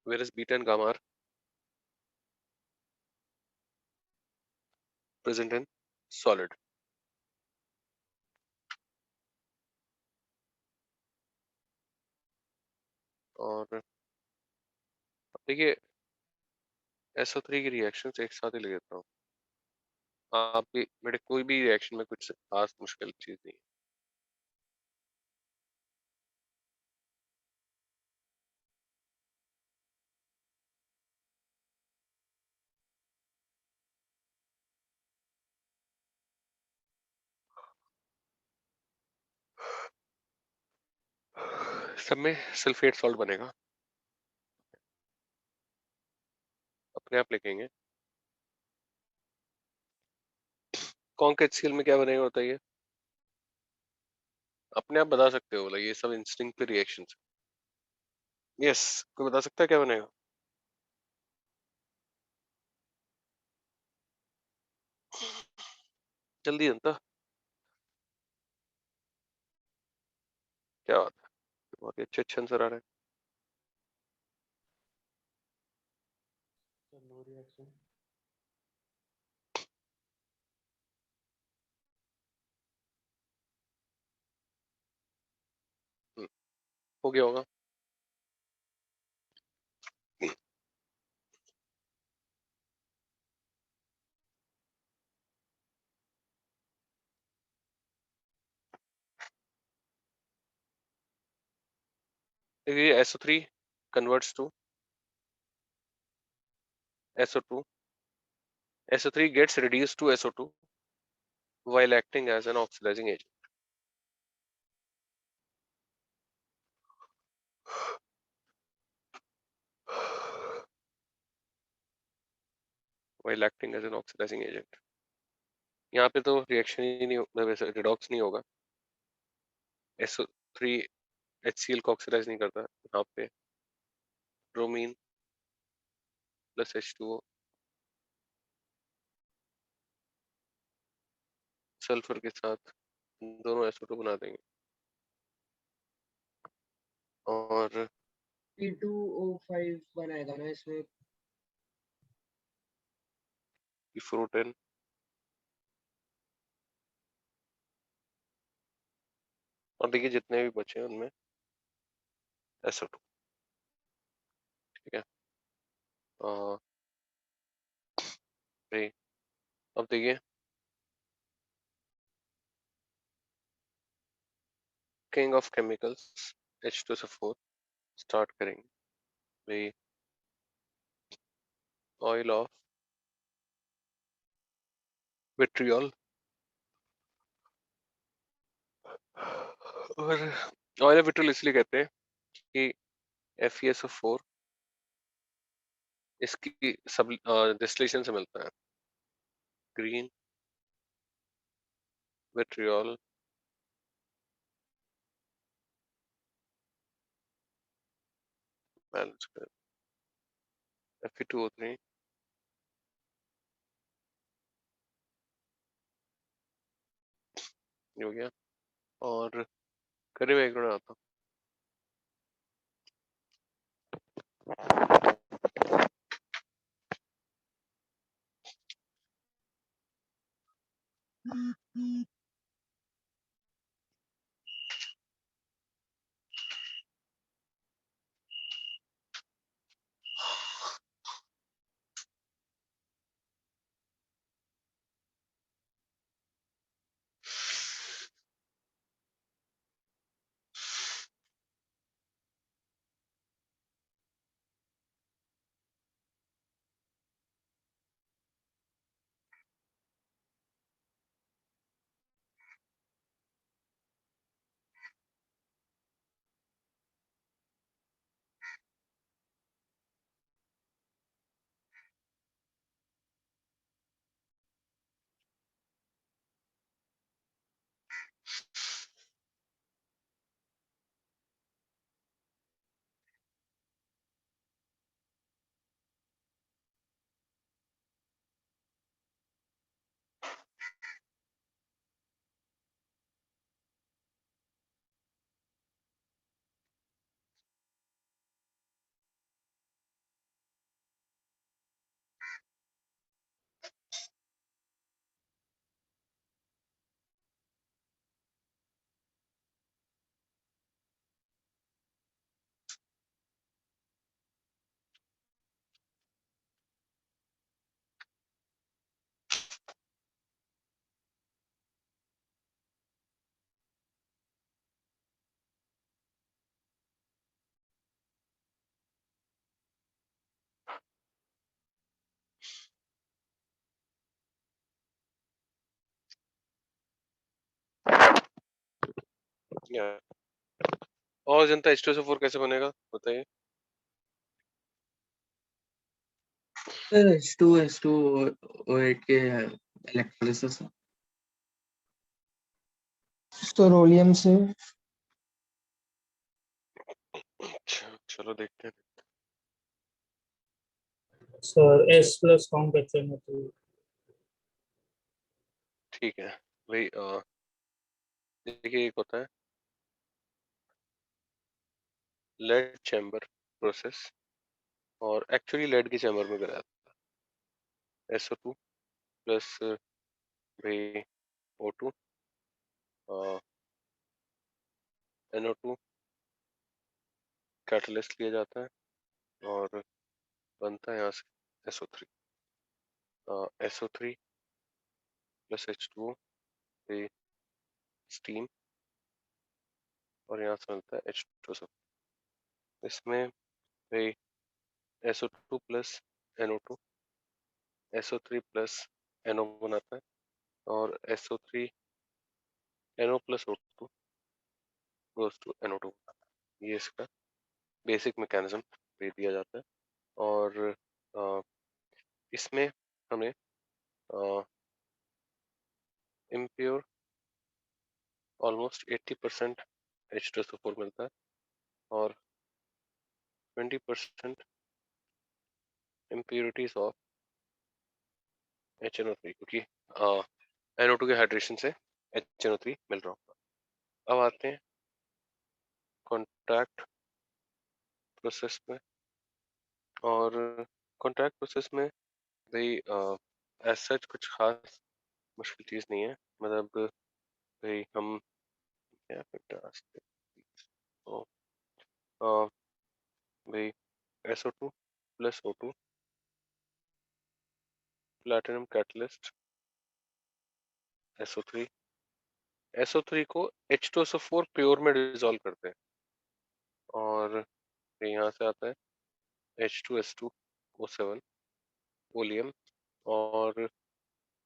whereas beta and gamma are present in solid। और देखिए SO3 की रिएक्शन एक साथ ही ले लेता हूँ, आप भी मेरे कोई भी रिएक्शन में कुछ खास मुश्किल चीज नहीं है। सब में सल्फेट सॉल्ट बनेगा, अपने आप लिखेंगे। कॉन्क HCl में क्या बनेगा बताइए? अपने आप बता सकते हो, बोला ये सब इंस्टिंक्ट पे रिएक्शंस। यस, कोई बता सकता है क्या बनेगा? जल्दी जनता, क्या बात है, बहुत ही अच्छे आंसर आ रहे हैं। No reaction. हो गया होगा। देखिए SO3 converts to SO2. SO3 gets reduced to SO2 while acting as an oxidizing agent. While acting as an oxidizing agent. यहाँ पे तो रिएक्शन ही नहीं, वैसे रिडॉक्स नहीं होगा। SO3 HCl को ऑक्सीडाइज नहीं करता। यहाँ पे ब्रोमीन प्लस H2O सल्फर के साथ दोनों SO2 बना देंगे और P2O5 बनाएगा ना इसमें। फ्रूटेन और देखिए जितने भी बचे हैं उनमें SO2, ठीक है। भाई अब देखिए king of chemicals H2SO4 start करेंगे भाई। ऑयल ऑफ विट्रियल, और ऑयल ऑफ विट्रियल इसलिए कहते हैं कि FeSO4 इसकी सब डिस्टिलेशन से मिलता है। ग्रीन विट्रियल बैलेंस कर Fe2O3 हो गया। और करीब एक मिनट आता हूँ। और जनता H2SO4 कैसे बनेगा बताइए? H2O8 के इलेक्ट्रोलिसिस। स्टोरोलियम से। अच्छा चलो देखते हैं। Sir S plus count HNO2। ठीक है भाई, देखिए एक होता है लेड चैम्बर प्रोसेस, और एक्चुअली लेड के चैम्बर में गिराया था SO2 प्लस भाई O2 NO2 कैटलिस्ट लिया जाता है और बनता है यहाँ से SO3 SO3 प्लस H2O भाई स्टीम, और यहाँ से मिलता है H2SO। इसमें भाई SO2 plus NO2 SO3 plus NO बनाता है, और SO3 NO plus O2 goes to NO2 बनाता है। ये इसका बेसिक मैकेनिज्म दे दिया जाता है। और इसमें हमें इम्प्योर ऑलमोस्ट 80% H2SO4 मिलता है, और 20% इम्प्योरिटीज ऑफ HNO3, क्योंकि NO2 के हाइड्रेशन से HNO3 मिल रहा होगा। अब आते हैं कॉन्टैक्ट प्रोसेस में, और कॉन्टैक्ट प्रोसेस में भाई एज सच कुछ खास मुश्किल चीज़ नहीं है। मतलब भाई हम क्या करते हैं, भाई SO2 plus O2 platinum catalyst SO3 को H2SO4 प्योर में डिसॉल्व करते हैं, और फिर यहाँ से आता है H2S2O7 ओलियम, और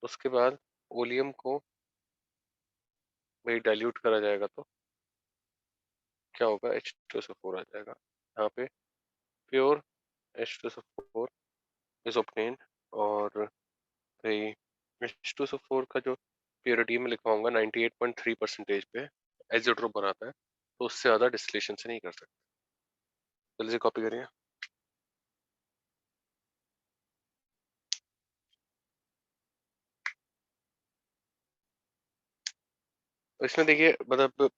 उसके बाद ओलियम को भाई डाइल्यूट करा जाएगा तो क्या होगा, H2SO4 आ जाएगा। यहाँ पे प्योर H2SO4 इज ऑब्टेन्ड, और भाई H2SO4 का जो प्योरिटी में लिखवाऊंगा 98.3% पे एज़ोट्रोप बनाता है, तो उससे ज़्यादा डिस्टिलेशन से नहीं कर सकते। जल्दी से कॉपी करिए। इसमें देखिए मतलब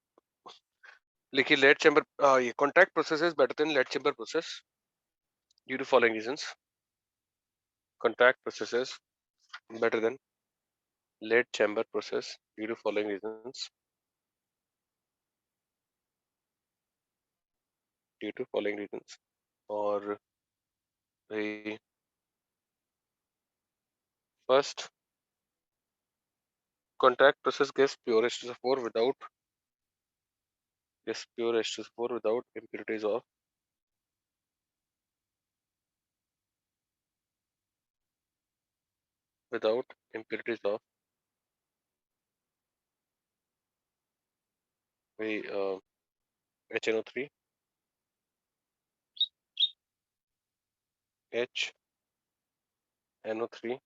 लिखिए लेड चैम्बर, ये contact process is better than lead chamber process due to following reasons. Contact process is better than lead chamber process due to following reasons. और भाई first contact process gives pure H2SO4 without impurities of भाई HNO3 HNO3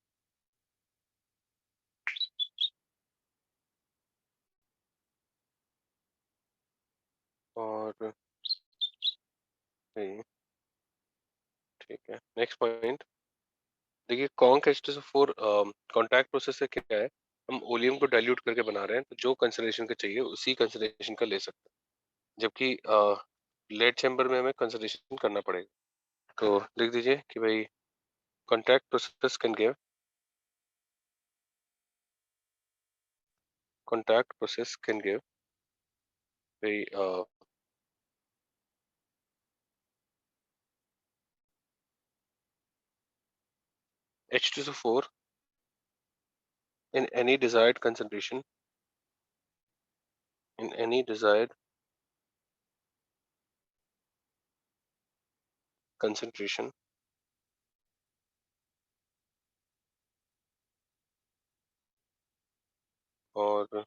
और भाई ठीक है। Next point देखिए, conc H2SO4 contact process से क्या है, हम ओलियम को डाइल्यूट करके बना रहे हैं, तो जो कंसंट्रेशन का चाहिए उसी कंसंट्रेशन का ले सकते हैं, जबकि लेड चैम्बर में हमें कंसंट्रेशन करना पड़ेगा। तो लिख दीजिए कि भाई contact process can give भाई H2SO4 in any desired concentration और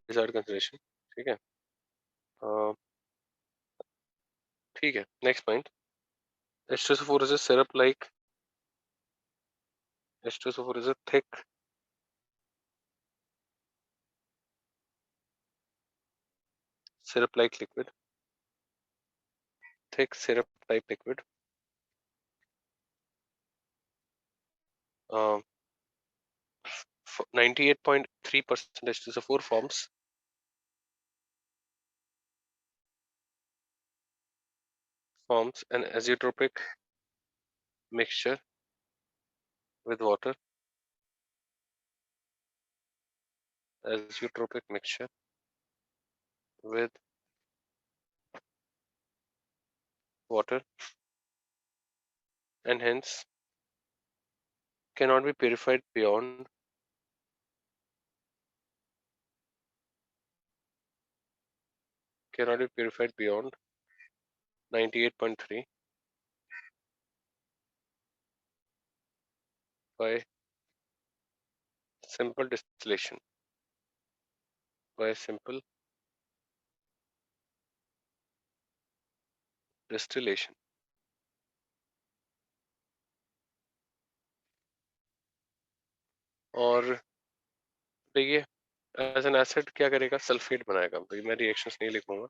desired concentration। ठीक है, ठीक है। Next point, H2SO4 is a syrup like H2SO4 is a thick syrup-like liquid. Thick syrup-type liquid. 98.3% H2SO4 forms an azeotropic mixture with water. Azeotropic mixture with water, and hence cannot be purified beyond 98.3 by simple distillation. और देखिए as an acid क्या करेगा, sulphate बनाएगा। तो मैं reactions नहीं लिखूंगा,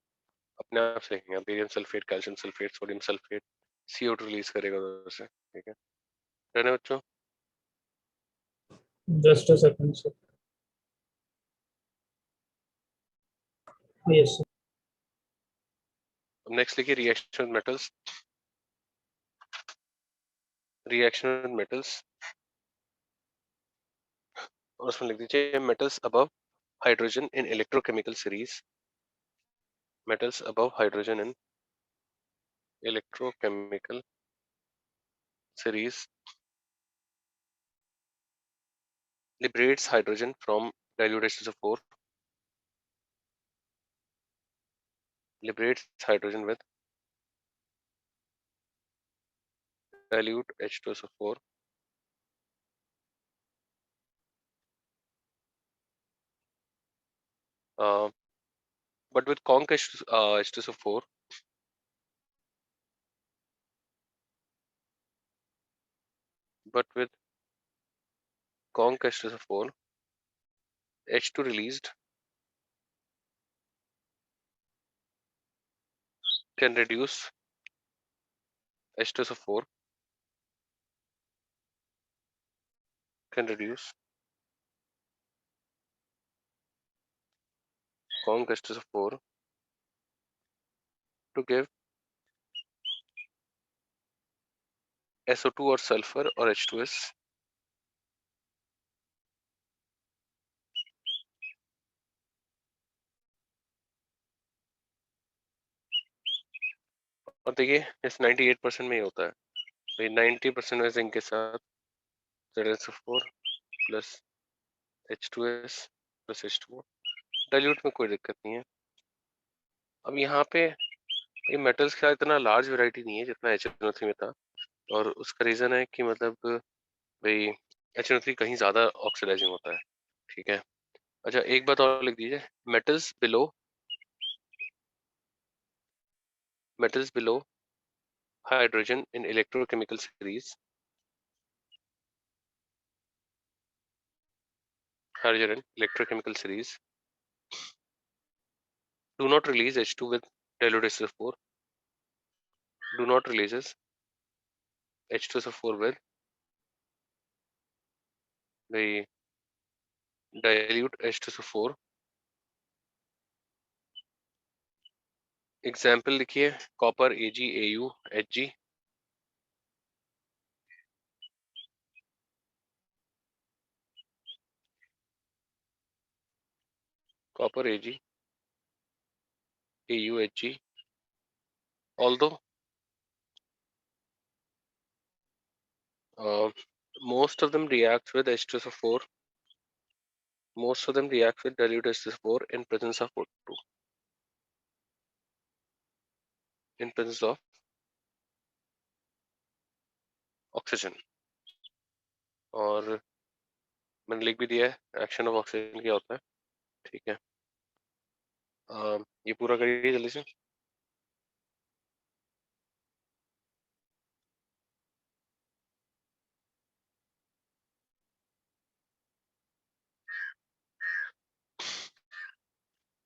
अपने आप से लिखेंगे। Barium sulphate, calcium sulphate, sodium sulphate, CO2 release करेगा उधर से। ठीक है, रहने बच्चों। Just a second, sir. Yes, sir. अब नेक्स्ट लिखिए reaction with metals. Reaction with metals, और उसमें लिख दीजिए metals above hydrogen in electrochemical series. Metals above hydrogen in electrochemical series liberates hydrogen from dilute H2SO4, liberates hydrogen with dilute H2SO4, but with conc H2SO4, H2 released can reduce H2SO4, conc H2SO4 to give SO2 or sulfur or H2S और देखिए इस 98% में ही होता है। तो 90% में zinc के साथ ZnSO4 plus H2S plus H2O, dilute में कोई दिक्कत नहीं है। अब यहाँ पे ये मेटल्स का इतना लार्ज वैरायटी नहीं है जितना HNO3 में था, और उसका रीजन है कि मतलब भाई HNO3 कहीं ज्यादा ऑक्सीडाइजिंग होता है। ठीक है, अच्छा एक बात और लिख दीजिए, metals below hydrogen in electrochemical series, hydrogen in electrochemical series do not release H2 with dilute H2SO4, do not releases H2SO4 with the dilute H2SO4। Example लिखिए, copper Ag, Au, Hg, copper Ag, Au, Hg, although most of them react with H2SO4, most of them react with dilute H2SO4 in presence of O2, in presence of oxygen। और मैंने लिख भी दिया है action of oxygen क्या होता है। ठीक है, ये पूरा करिए जल्दी से।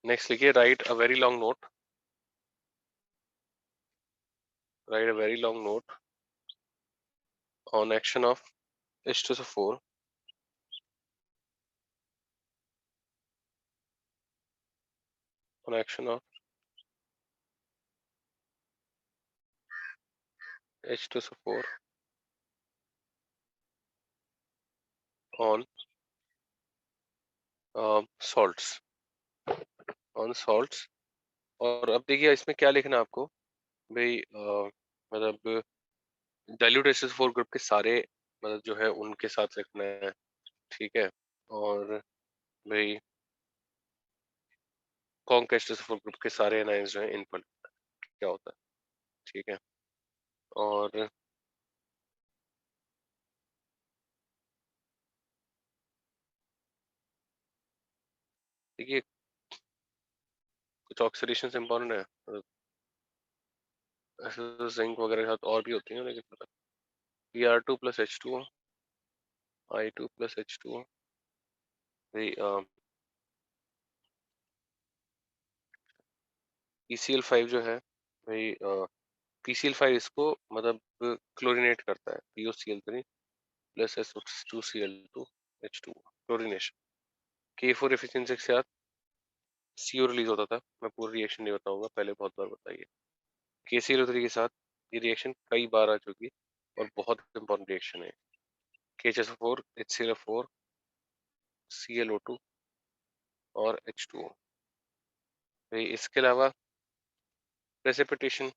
नेक्स्ट लिखिए right a very long note, right a very long note on action of H2SO4 on action of H2SO4 on salts, on salts। और अब देखिए इसमें क्या लिखना है आपको भाई, मतलब डाइल्यूट H2SO4 ग्रुप के सारे मतलब जो है उनके साथ लिखना है, ठीक है। और भाई कॉन्क H2SO4 ग्रुप के सारे एनाइंस जो है इन पर क्या होता है, ठीक है। और देखिए कुछ ऑक्सीडेशन इम्पोर्टेंट है, मतलब ऐसे तो जिंक वगैरह के साथ और भी होती है, लेकिन Pr2 + H2O, I2 + H2O, भाई PCl5 जो है भाई, PCl5 इसको मतलब क्लोरीनेट करता है, POCl3 + SO2Cl2 H2O chlorination. K4 efficiency के साथ CO रिलीज होता था, मैं पूरी रिएक्शन नहीं बताऊंगा, पहले बहुत बार बताइए। KCl3 के साथ ये रिएक्शन कई बार आ चुकी और बहुत इंपॉर्टेंट रिएक्शन है। KHSO4 HCl4 ClO2 और H2O। भाई इसके अलावा precipitation,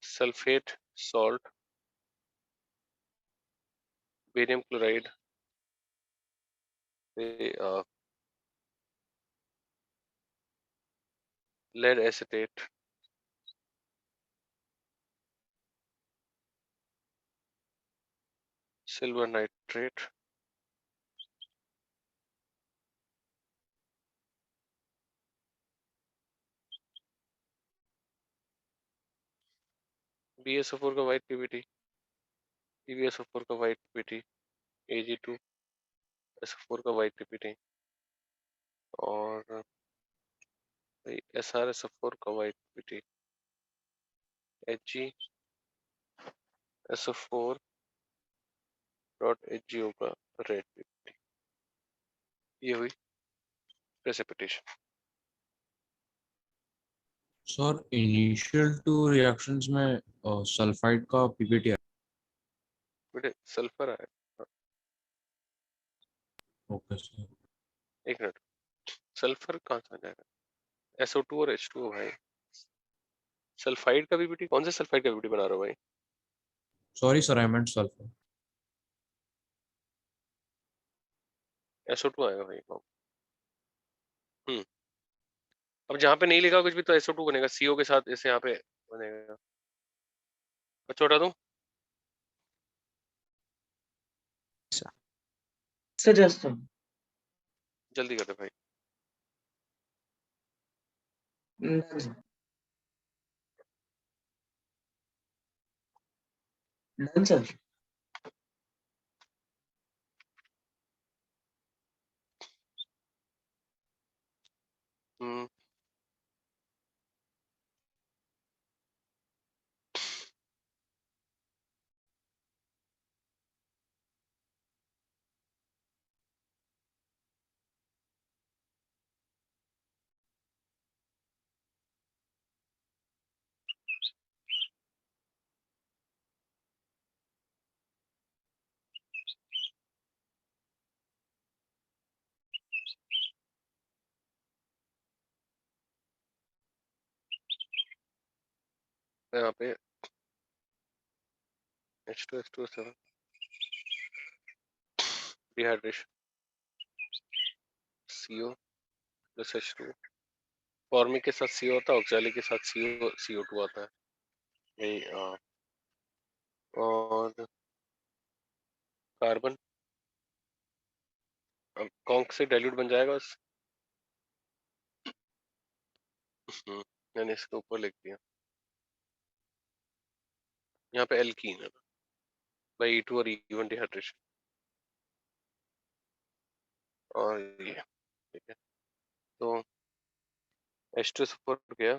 sulphate salt, barium chloride, lead acetate, silver nitrate, BSO4 का white PBT, PbSO4 का white PBT, Ag2SO4 का white PBT और SrSO4 का white PBT, HgSO4.HgO का red PBT। ये हुई प्रेसिपिटेशन। सर इनिशियल 2 रिएक्शंस में सल्फाइड का पीपीटी है। बेटे सल्फर आया, ओके सर। एक मिनट, सल्फर कहाँ से आ जाएगा? SO2 और H2O भाई। सल्फाइड का PBT, कौन से सल्फाइड का PBT बना रहे हो भाई? सॉरी सर, आई मेंट सल्फर। SO2 आएगा भाई। अब जहाँ पे नहीं लिखा कुछ भी तो SO2 बनेगा, CO के साथ इसे यहाँ पे बनेगा। बच्चों हटा दूं? सजेस्ट जल्दी कर दे भाई। Done sir. हम्म, यहाँ पे H2H2O7 dehydration, CO + H2, formic के साथ CO आता है, ऑक्सैलिक के साथ CO2 आता है यही। और कार्बन अब कॉन्क से डाइल्यूट बन जाएगा बस। मैंने इसके ऊपर लिख दिया, यहाँ पे एल्कीन है भाई, E2 और E1 डिहाइड्रेशन और ये, ठीक है। तो H2SO4 गया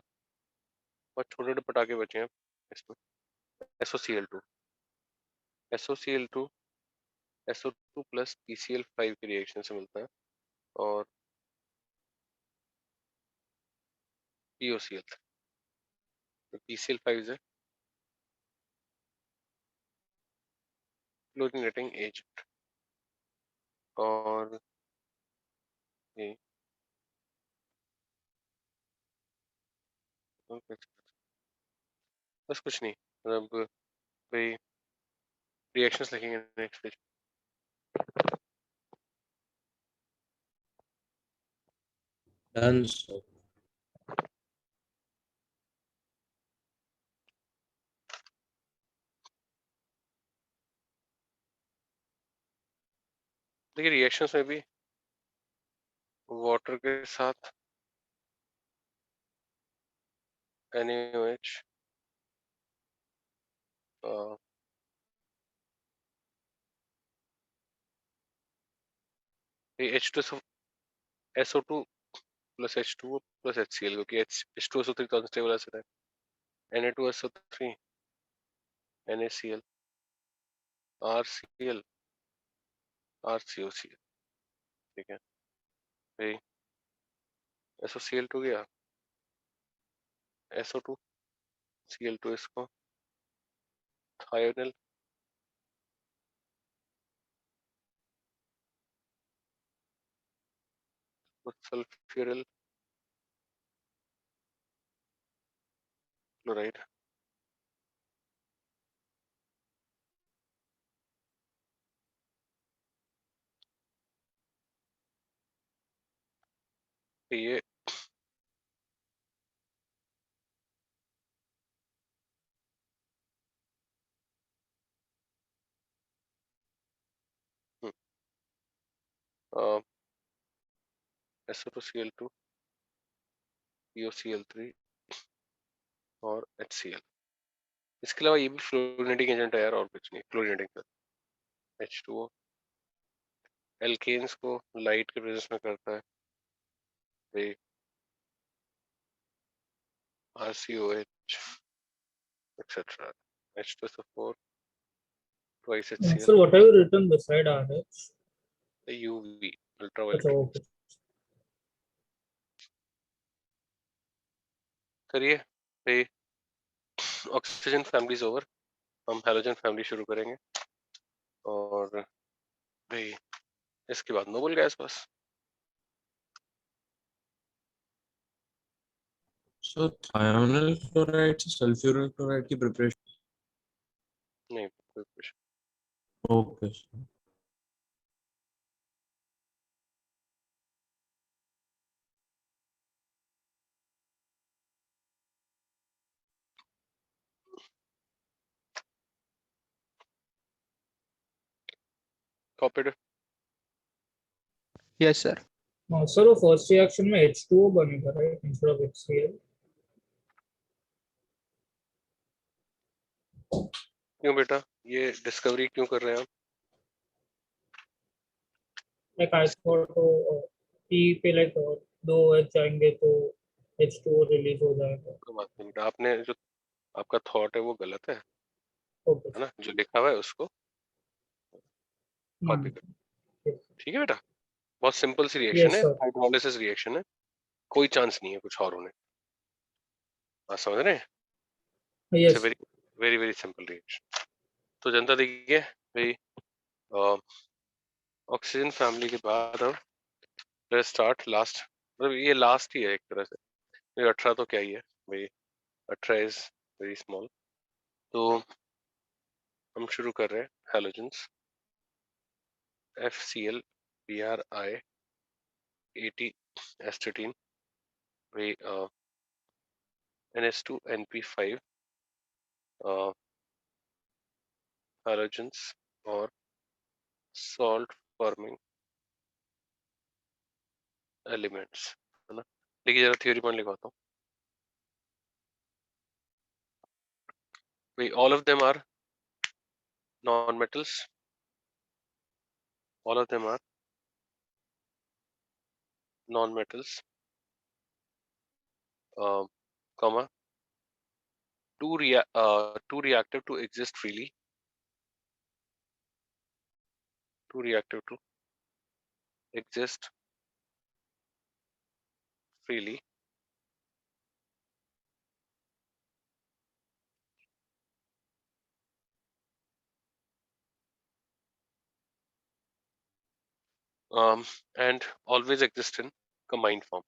और छोटे छोटे पटाखे बचे हैं इसमें। SOCl2 SOCl2 SO2 plus PCl5 की रिएक्शन से मिलता है और POCl। तो PCl5 is a chlorinating agent और ये बस कुछ नहीं, मतलब वही रिएक्शंस लिखेंगे नेक्स्ट पेज। Done, sir. देखिए रिएक्शंस में भी वाटर के साथ NaOH SO2 plus H2O plus HCl, क्योंकि H2SO3 तो अनस्टेबल एसिड है। Na2SO3 NaCl RCl RCOCl, ठीक है भाई। SOCl2 गया, SO2 Cl2 इसको थायोनिल सल्फ्यूरिल क्लोराइड, ये SO2Cl2 POCl3 और HCl। इसके अलावा ये भी फ्लोरिनेटिंग एजेंट है यार, और कुछ नहीं फ्लोरिनेटिंग का। H2O एल्केन्स को लाइट के प्रेजेंस में करता है भाई, RCOH etc. H2SO4 twice HCl, So what have you written beside RH? the UV ultraviolet अच्छा, rays। okay. करिए भाई, ऑक्सीजन फैमिलीज ओवर, हम हैलोजन फैमिली शुरू करेंगे और भाई इसके बाद नोबल गैस बस। So thionyl chloride से sulfuryl chloride की preparation. नहीं कोई कुछ Okay, sir. Copied. Yes, sir. Sir वो फर्स्ट रिएक्शन में H2O बनेगा राइट इंस्टेड ऑफ HCl। क्यों बेटा, ये डिस्कवरी क्यों कर रहे हैं आप? लाइक आई थॉट P पे लाइक दो H जाएंगे तो H2O रिलीज हो जाएगा। कोई बात नहीं बेटा, आपने जो आपका थॉट है वो गलत है ओके ना, जो लिखा हुआ है उसको कॉपी कर, ठीक है बेटा। बहुत सिंपल सी रिएक्शन यस है, सर। हाइड्रोलिसिस रिएक्शन है, कोई चांस नहीं है कुछ और होने। बात समझ रहे हैं? It's yes. Very very very simple reaction. तो जनता देखिए भाई, ऑक्सीजन फैमिली के बाद अब लेट्स स्टार्ट लास्ट, मतलब ये लास्ट ही है एक तरह से। ये 18 तो क्या ही है भाई, 18 इज वेरी स्मॉल। तो हम शुरू कर रहे हैं हैलोजेंस। FCl BRI 80 एस्टेटीन भाई, NH2 NP5 हैलोजेंस और सॉल्ट फॉर्मिंग एलिमेंट्स, है ना। देखिए जरा थ्योरी पॉइंट लिखवाता हूँ भाई। All of them are non metals, all of them are non metals comma, too reactive to exist freely. Too reactive to exist freely. And always exist in combined form.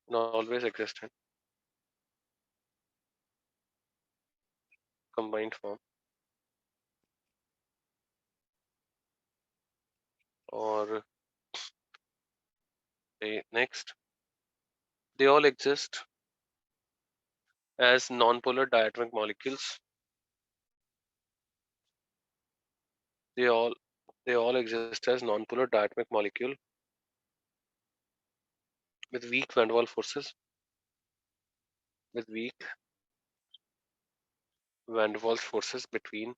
Always exist in combined form. Or next, they all exist as non-polar diatomic molecules. They all exist as non-polar diatomic molecule with weak van der Waals forces. With weak van der Waals forces between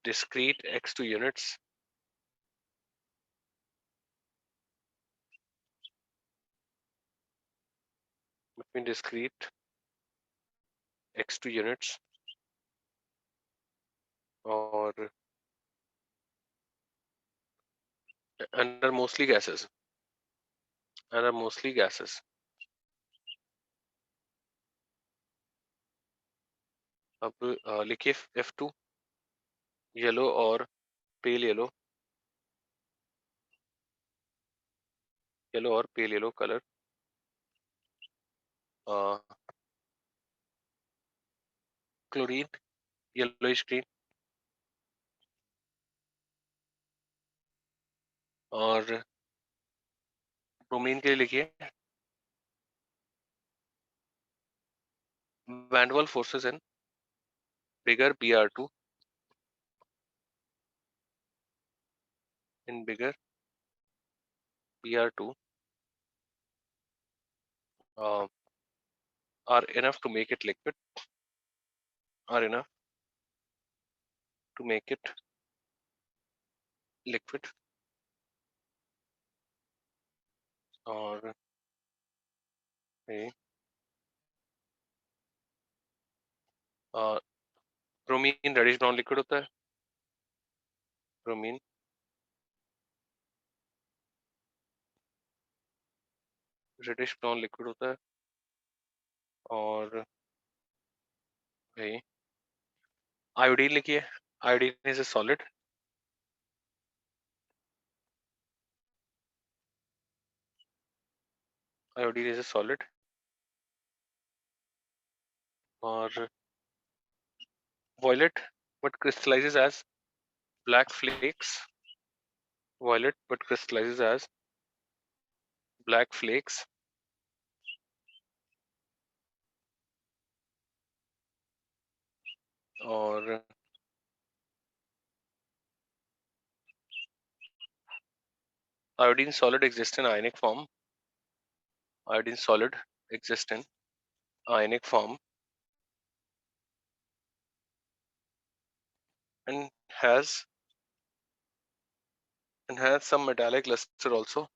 discrete x2 units or and are mostly gases. अब लिखिए F2 yellow और pale yellow colour chlorine yellowish green और bromine के लिए लिखिए van der Waals forces in bigger Br2 are enough to make it liquid. और bromine reddish brown liquid होता है. ब्रोमीन रेडिश ब्राउन लिक्विड होता है. और आयोडीन लिखिए. Iodine is a solid. और violet but crystallizes as black flakes. और iodine solid exists in ionic form. And has some metallic luster also.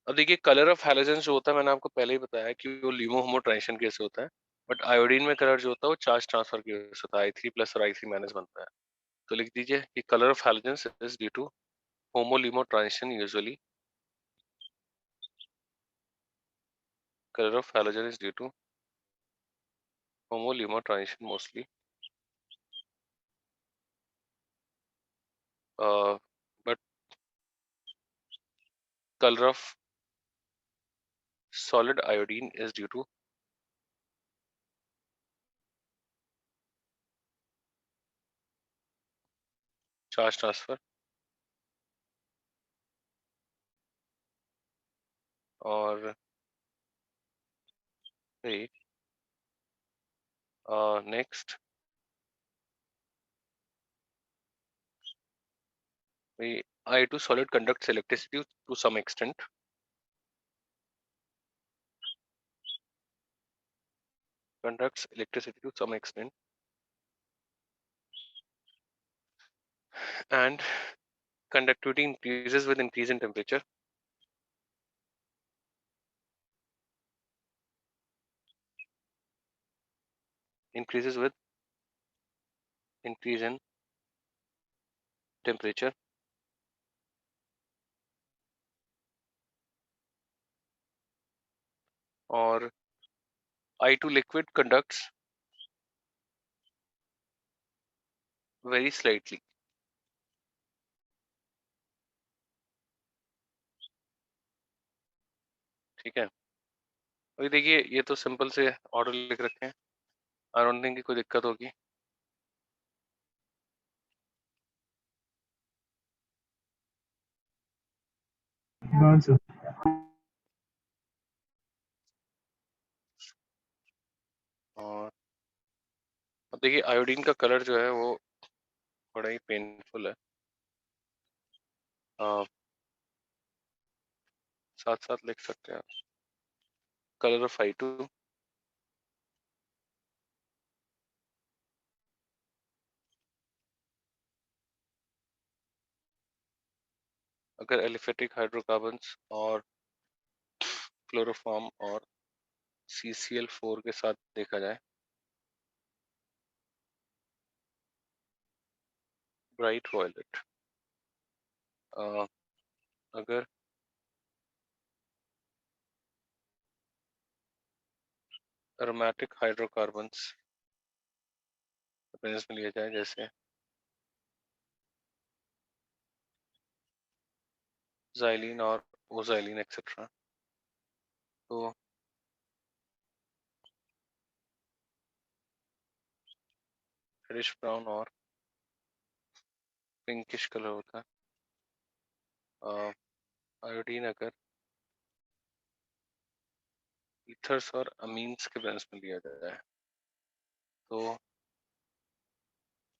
अब देखिए कलर ऑफ हैलोजन जो होता है मैंने आपको पहले ही बताया कि वो लिमो होमो ट्रांजिशन केस होता है. बट आयोडीन में कलर जो होता है वो चार्ज ट्रांसफर की वजह से होता है. I3+ और I3- बनता है. तो लिख दीजिए कि colour of halogen is due to HOMO LUMO transition. Usually color of halogen is due to homo limo transition mostly. But color of solid iodine is due to charge transfer. और next I2 solid conducts electricity to some extent. and conductivity increases with increase in temperature. Increases with increase in temperature. Or I2 liquid conducts very slightly. ठीक है, अभी देखिए ये तो simple से order लिख रखे हैं, आई डोंट थिंक कि कोई दिक्कत होगी. हाँ सर. और अब देखिए आयोडीन का कलर जो है वो बड़ा ही पेनफुल है. साथ साथ लिख सकते हैं आप कलर ऑफ I2. अगर एलिफेटिक हाइड्रोकार्बन्स और क्लोरोफॉर्म और CCl4 के साथ देखा जाए, ब्राइट वॉयलेट. अगर एरोमेटिक हाइड्रोकार्बन्स अपेरेंस में लिया जाए, जैसे xylene और ओजाइलिन एक्सेट्रा, तो रेडिश ब्राउन और पिंकिश कलर होता है. आयोडीन अगर ईथर्स और अमीन्स के बैलेंस में लिया जाए तो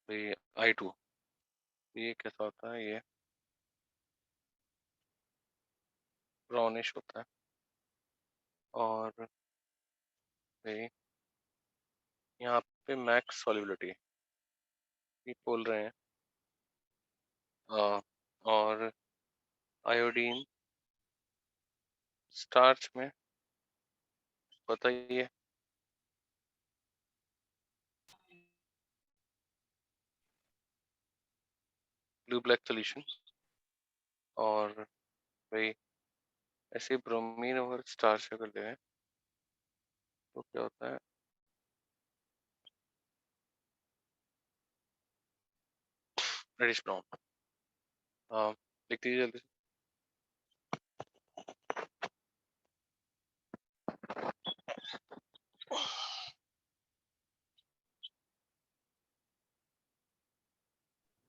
ये I2 ये कैसा होता है, ये ब्राउनिश होता है. और ये यहाँ पे मैक्स सॉल्युबिलिटी ये बोल रहे हैं. और आयोडीन स्टार्च में बताइए ब्लू ब्लैक सोल्यूशन. और भाई ऐसे ब्रोमीन और स्टार्च अगर ले तो क्या होता है, रेडिश ब्राउन. लिख दीजिए जल्दी से.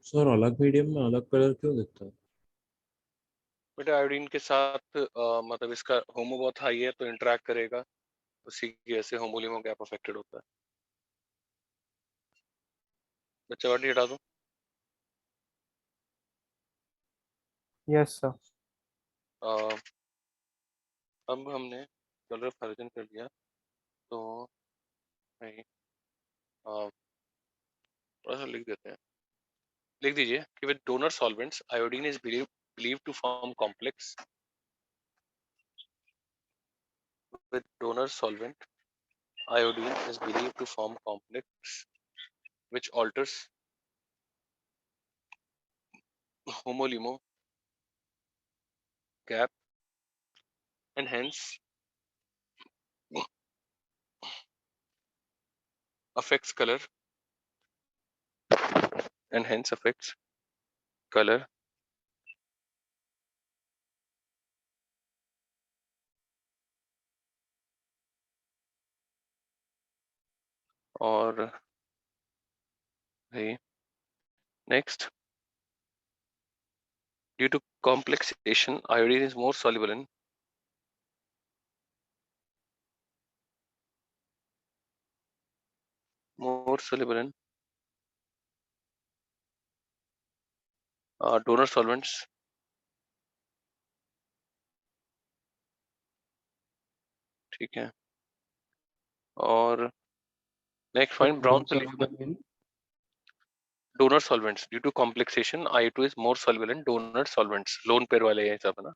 सर अलग मीडियम में अलग कलर क्यों दिखता है? बेटा आयोडीन के साथ मतलब इसका होमो बहुत हाई है तो इंटरेक्ट करेगा, उसी की वजह से होमोलिमो गैप अफेक्टेड होता है. बच्चा वाटी हटा दो. Yes sir. अब हमने कलर ऑफ हाइड्रोजन कर लिया, तो भाई थोड़ा सा लिख देते हैं. लिख दीजिए कि with donor solvents iodine is believed to form complex. With donor solvent iodine is believed to form complex which alters homolimo gap and hence affects color और भाई next, due to complexation iodine is more soluble in donor solvents. ठीक है. और next find brown solution. donor solvents. Due to complexation, I2 is more soluble in donor solvents. Lone pair वाले ये सब है ना.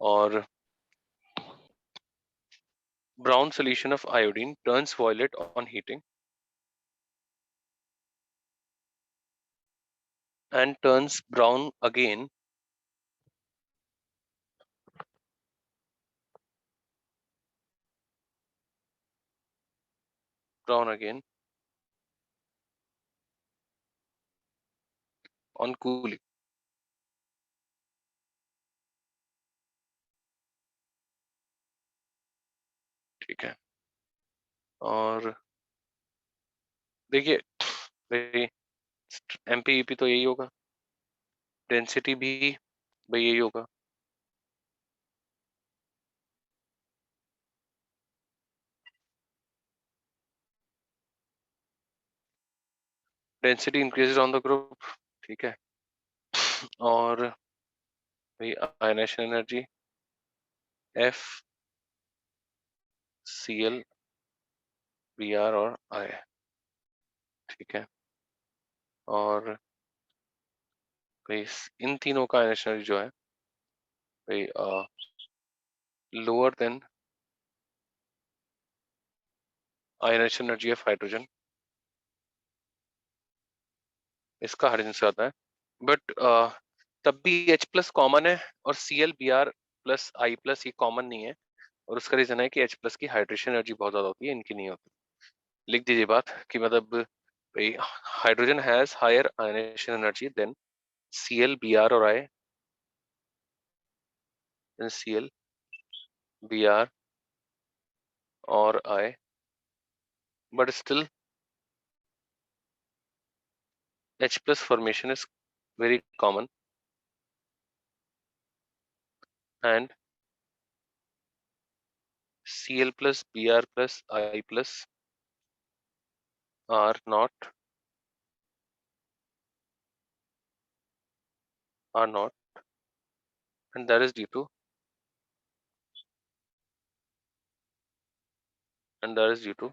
और brown solution of iodine turns violet on heating and turns brown again on cooling. ठीक है. और देखिए भाई एमपीईपी तो यही होगा, डेंसिटी भी भाई यही होगा. Density increases on the group. ठीक है. और भाई ionisation energy F C L B R और आई. ठीक है. और भाई इन तीनों का आयनेशन एनर्जी जो है भाई lower than ionisation energy of hydrogen. इसका हाइड्रोजन से आता है, बट तब भी H प्लस कॉमन है और Cl Br plus I plus ये कॉमन नहीं है. और उसका रीजन है कि H प्लस की हाइड्रेशन एनर्जी बहुत ज्यादा होती है, इनकी नहीं होती. लिख दीजिए बात कि मतलब भाई hydrogen has higher ionisation energy than Cl Br और I, देन Cl Br और I, but still H plus formation is very common and Cl plus Br plus I plus are not and that is due to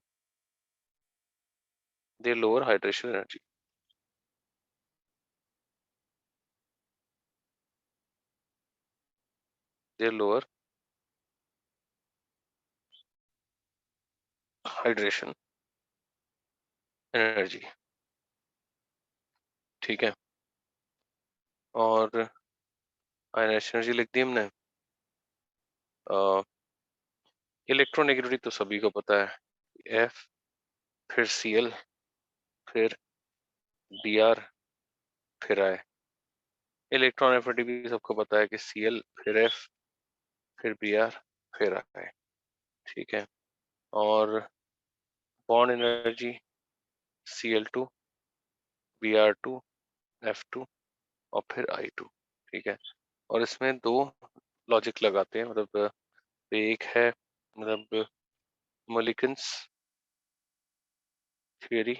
their lower hydration energy. Their lower hydration energy. ठीक है. और ionisation energy लिख दी हमने. Electronegativity तो सभी को पता है, F फिर Cl फिर Br फिर I. इलेक्ट्रॉन एफिनिटी भी सबको पता है कि Cl फिर F फिर Br फिर I. ठीक है. और bond energy Cl2 Br2 F2 और फिर I2. ठीक है. और इसमें दो लॉजिक लगाते हैं, मतलब एक है मतलब मोलिकन्स थ्योरी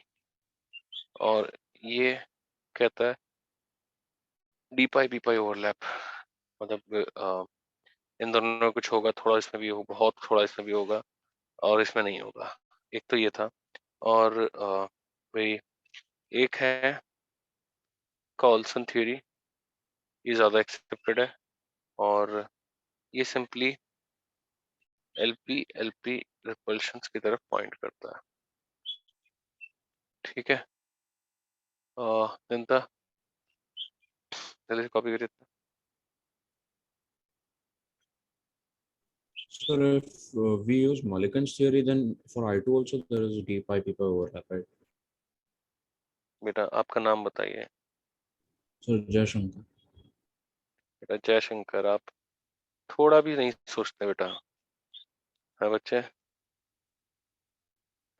और ये कहता है डी पाई बी पाई ओवरलैप. मतलब इन दोनों में कुछ होगा, थोड़ा इसमें भी होगा, बहुत थोड़ा इसमें भी होगा और इसमें नहीं होगा. एक तो ये था. और भाई एक है कॉल्सन थ्योरी, ये ज्यादा एक्सेप्टेड है और ये सिंपली एलपी रिपल्शंस की तरफ पॉइंट करता है. ठीक है. जनता जल्दी से कॉपी करिए. Sir, if we use Mulligan's theory, then for I2 also there is d pi p pi overlap, right? बेटा आपका नाम बताइए. Sir, Jayashankar. बेटा जयशंकर, आप थोड़ा भी नहीं सोचते बेटा. है बच्चे.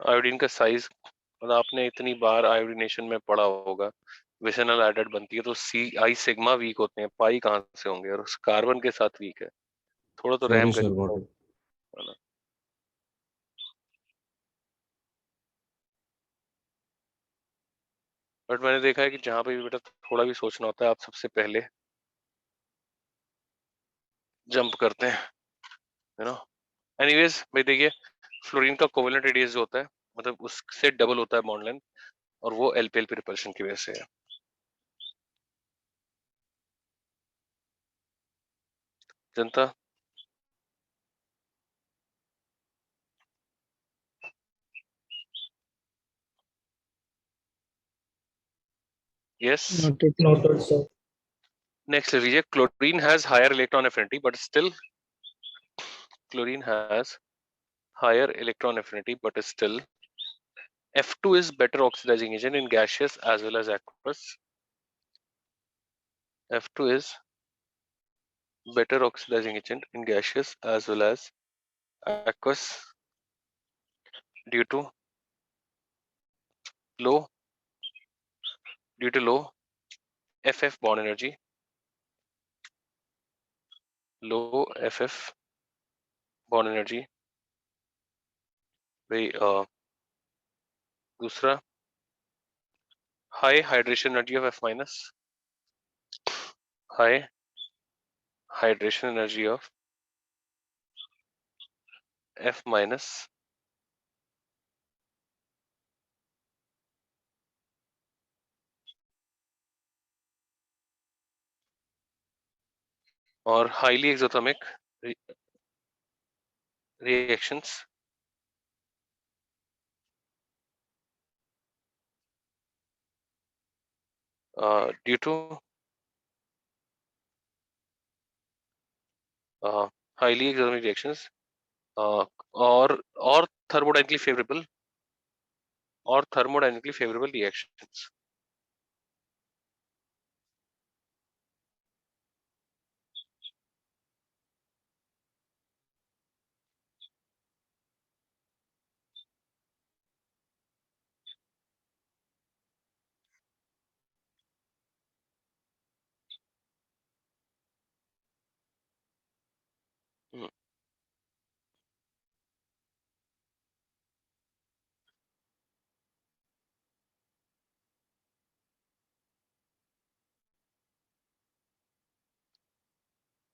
आयोडीन का साइज, और आपने इतनी बार आयोडीनेशन में पढ़ा होगा, विसेनल एडेड बनती है तो सी आई सिग्मा वीक होते हैं, पाई कहाँ से होंगे, और उस कार्बन के साथ वीक है. थोड़ा तो Sorry, रहम sir, करिए. got it. बट मैंने देखा है कि जहाँ पे भी बेटा थोड़ा भी सोचना होता है, आप सबसे पहले जंप करते हैं, यू नो. एनीवेज भाई देखिए, फ्लोरीन का कोवेलेंट रेडियस जो होता है मतलब उससे डबल होता है बॉन्ड लेंथ, और वो एलपीएल पे रिपल्शन की वजह से है। जनता यस Noted, sir. नेक्स्ट ले लीजिए chlorine has higher electron affinity but still chlorine has higher electron affinity but still F2 is better oxidizing agent in gaseous as well as aqueous. F2 is better oxidizing agent in gaseous as well as aqueous due to low FF bond energy, low FF bond energy. भाई दूसरा high hydration energy of F minus, high hydration energy of F minus और highly exothermic reactions due to highly exothermic reactions or thermodynamically favorable reactions.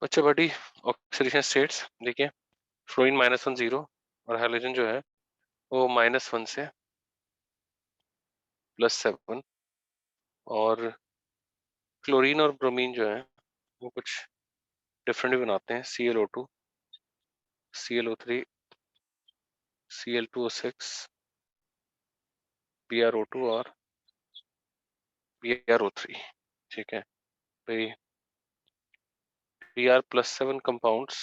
अच्छा बड़ी oxidation states देखिए fluorine -1 0 और hydrogen जो है वो -1 से +7 और क्लोरीन और ब्रोमीन जो है वो कुछ डिफरेंट भी बनाते हैं ClO2 ClO3 Cl2O6 BrO2 और BrO3 ठीक है भाई Br+7 compounds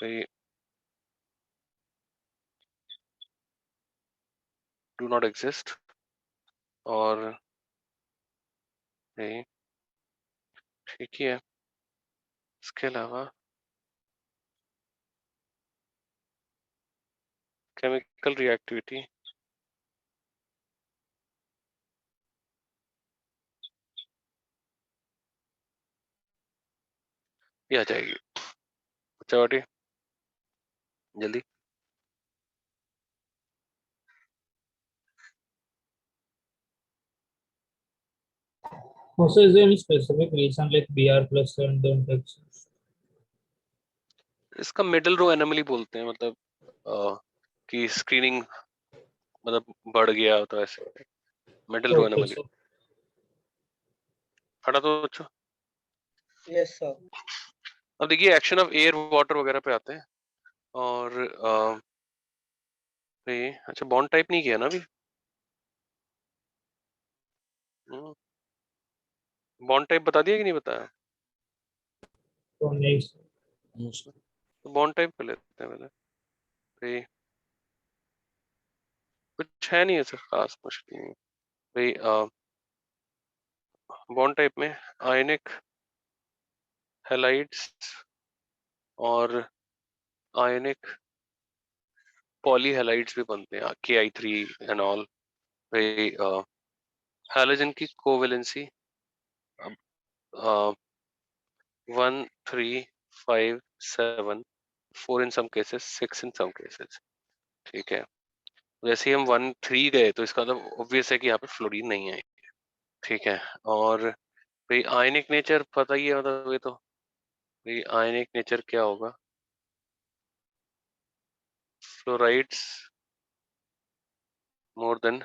भाई do not exist और भाई ठीक ही है इसके अलावा केमिकल रिएक्टिविटी ये आ जाएगी अच्छा बाटी जल्दी Also, is there any specific reason like Br+7 don't exist? इसका मिडिल रो एनोमली बोलते हैं मतलब कि स्क्रीनिंग मतलब बढ़ गया तो ऐसे मिडिल रो Okay, एनोमली sir. हटा तो अच्छा यस सर। अब देखिए एक्शन ऑफ एयर वाटर वगैरह पे आते हैं और ये अच्छा बॉन्ड टाइप नहीं किया ना अभी बॉन्ड टाइप बता दिया कि नहीं बताया So next, तो बॉन्ड टाइप कर लेते हैं पहले भाई कुछ है नहीं ऐसा खास मुश्किल नहीं भाई बॉन्ड टाइप में आयनिक हैलाइड्स और आयनिक पॉलीहैलाइड्स भी बनते हैं Ki3 एंड ऑल भाई हैलोजन की covalency 1 3 5 7 4 in some cases 6 in some cases ठीक है जैसे ही हम 1 3 गए तो इसका मतलब ऑब्वियस है कि यहाँ पे फ्लोरीन नहीं है ठीक है और भाई आयनिक नेचर पता ही है मतलब ये तो भाई आयनिक नेचर क्या होगा fluorides more than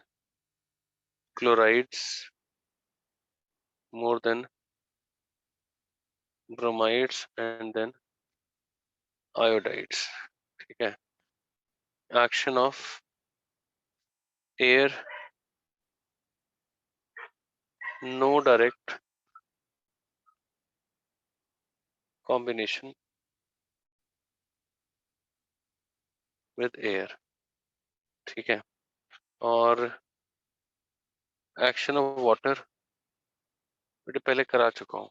chlorides more than bromides and then iodides. ठीक है. Action of air, no direct combination with air. ठीक है. और action of water बेटे पहले करा चुका हूँ.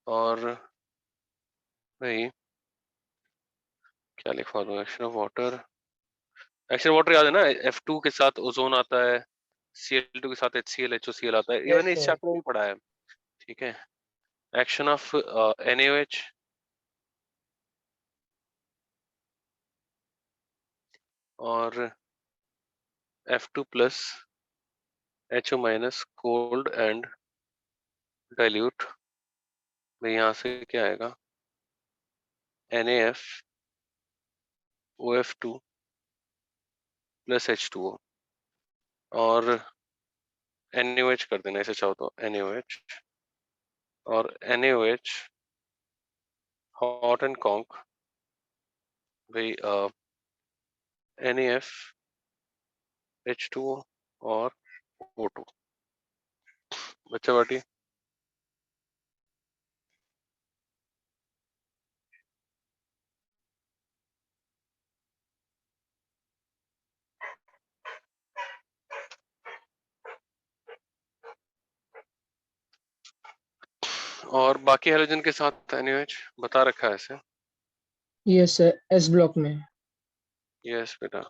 और भाई क्या लिखवा दूं? Action of water. Action water याद है ना, F2 के साथ ओजोन आता है, Cl2 के साथ HCl HOCl आता है. ये Yes, मैंने इस sir. चैप्टर में पढ़ा है. ठीक है. एक्शन ऑफ NaOH और F2 plus HO minus cold and dilute. भाई यहाँ से क्या आएगा? NaF OF2 plus H2O और NaOH कर देना ऐसे चाहो तो. NaOH और NaOH hot and conk भाई NaF H2O और O2. बच्चा बाटी. और बाकी हैलोजन के साथ NaOH बता रखा है ऐसे. यस सर, एस ब्लॉक में. यस बेटा.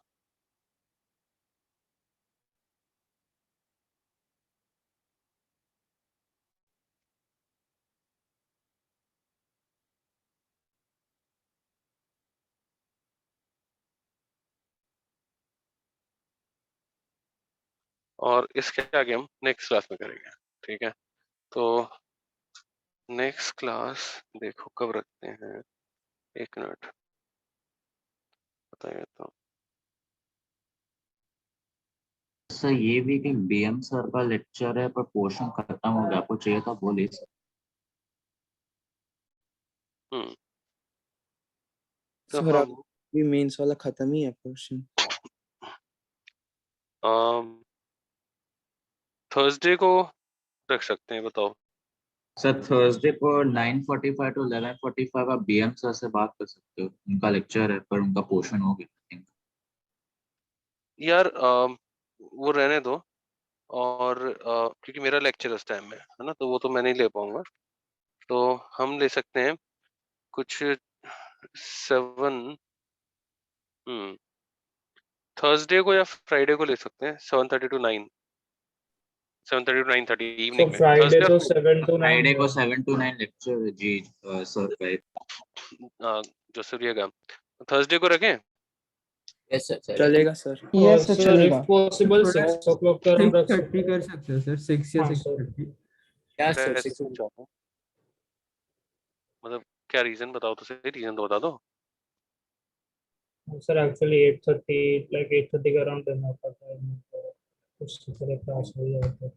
और इसके आगे हम नेक्स्ट क्लास में करेंगे. ठीक है. तो नेक्स्ट क्लास देखो कब रखते हैं. एक मिनट बताइए तो. सर ये भी कि BM सर का लेक्चर है पर पोर्शन खत्म हो गया, आपको चाहिए था बोलिए सर. तो सर हम अभी मेंस वाला खत्म ही है पोर्शन. थर्सडे को रख सकते हैं. बताओ. सर थर्सडे को 9:45 to 11:45 आप BM सर से बात कर सकते हो. उनका लेक्चर है पर उनका पोर्शन हो गया. यार वो रहने दो. और क्योंकि मेरा लेक्चर उस टाइम में है ना, तो वो तो मैं नहीं ले पाऊंगा. तो हम ले सकते हैं कुछ 7 थर्सडे को या फ्राइडे को ले सकते हैं. 7:30 to 9. 7:30 to 9:30 So इवनिंग में. Friday थर्सडे तो 7 to 9 फ्राइडे को है. 7 to 9 लेक्चर है जी सर का. जोसेफ रिएगा. थर्सडे को रखें. यस सर चलेगा सर. यस सर, Sir, चलेगा. if possible, 6 o'clock के around रख 6:30 सकते हैं. कर सकते हो सर. 6 या हाँ, sir. 6:30. क्या मैं सर ऐसे क्यों चाहता हूँ? मतलब क्या रीजन बताओ तो सही. रीजन तो बता दो. Sir, actually 8:30, like 8:30 के around रहना पड़ता है. उस तरह क्लास हो जाता है.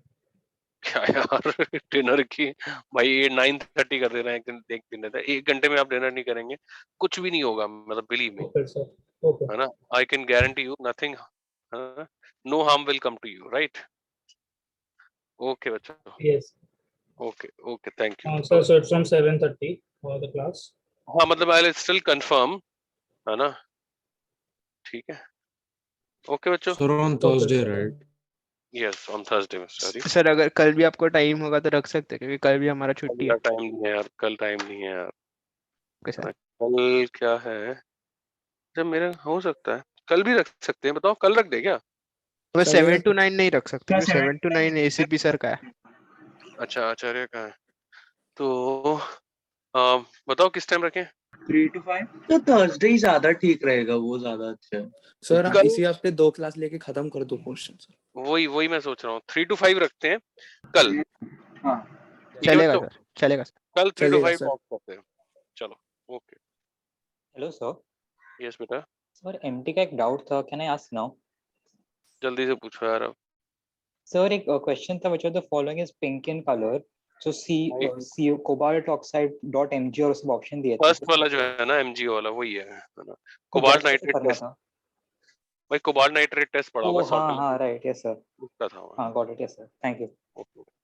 क्या यार डिनर की भाई 9:30 कर दे रहे हैं. एक दिन रहता है. 1 घंटे में आप डिनर नहीं करेंगे कुछ भी नहीं होगा. मतलब believe me. Okay, sir. Okay. है ना. I can guarantee you nothing. No harm will come to you. Right. Okay बच्चों. Yes. Okay okay thank you. Sir, so it's from 7:30 for the class. हाँ मतलब आई विल स्टिल कंफर्म. है ना. ठीक है. Okay बच्चों. Sir, on Thursday, right? Yes on Thursday में. Sorry sir अगर कल भी आपको टाइम होगा तो रख सकते हैं क्योंकि कल भी हमारा छुट्टी है. टाइम नहीं है यार. कल टाइम नहीं है यार. Okay sir. कल क्या है जब मेरा हो सकता है. कल भी रख सकते हैं. बताओ कल रख दे क्या. मैं चलेगा 7 to 9 नहीं रख सकता क्योंकि 7 to 9 ACP सर का है. अच्छा आचार्य का है. तो बताओ किस टाइम रखें. 3 to 5 तो थर्सडे ही ज्यादा ठीक रहेगा, वो ज्यादा अच्छा है। सर आप कल- इसी हफ्ते 2 क्लास लेके खत्म कर दो क्वेश्चन सर। वही मैं सोच रहा हूँ 3 to 5 रखते हैं कल। हाँ ठीक है चलेगा बच्चों, सर, चलेगा सर। कल 3 to चलेगा 5 सर। टॉक करते हैं। चलो ओके। Hello sir. यस बेटा, सर एमटी का एक डाउट था, कैन आई आस्क नाउ? जल्दी से पूछो यार अब। सर एक क्वेश्चन था which of the following is pink in colour, so C cobalt oxide dot MG और सब ऑप्शन दिए थे। फर्स्ट वाला जो है ना एमजी वाला वही है ना, तो कोबाल्ट कैसे नाइट्रेट करना टेस्ट। था? भाई कोबाल्ट नाइट्रेट टेस्ट पढ़ा ओ होगा हाँ 100 हाँ राइट, यस सर। उसका था वो। हाँ got it, yes sir, thank you. Okay.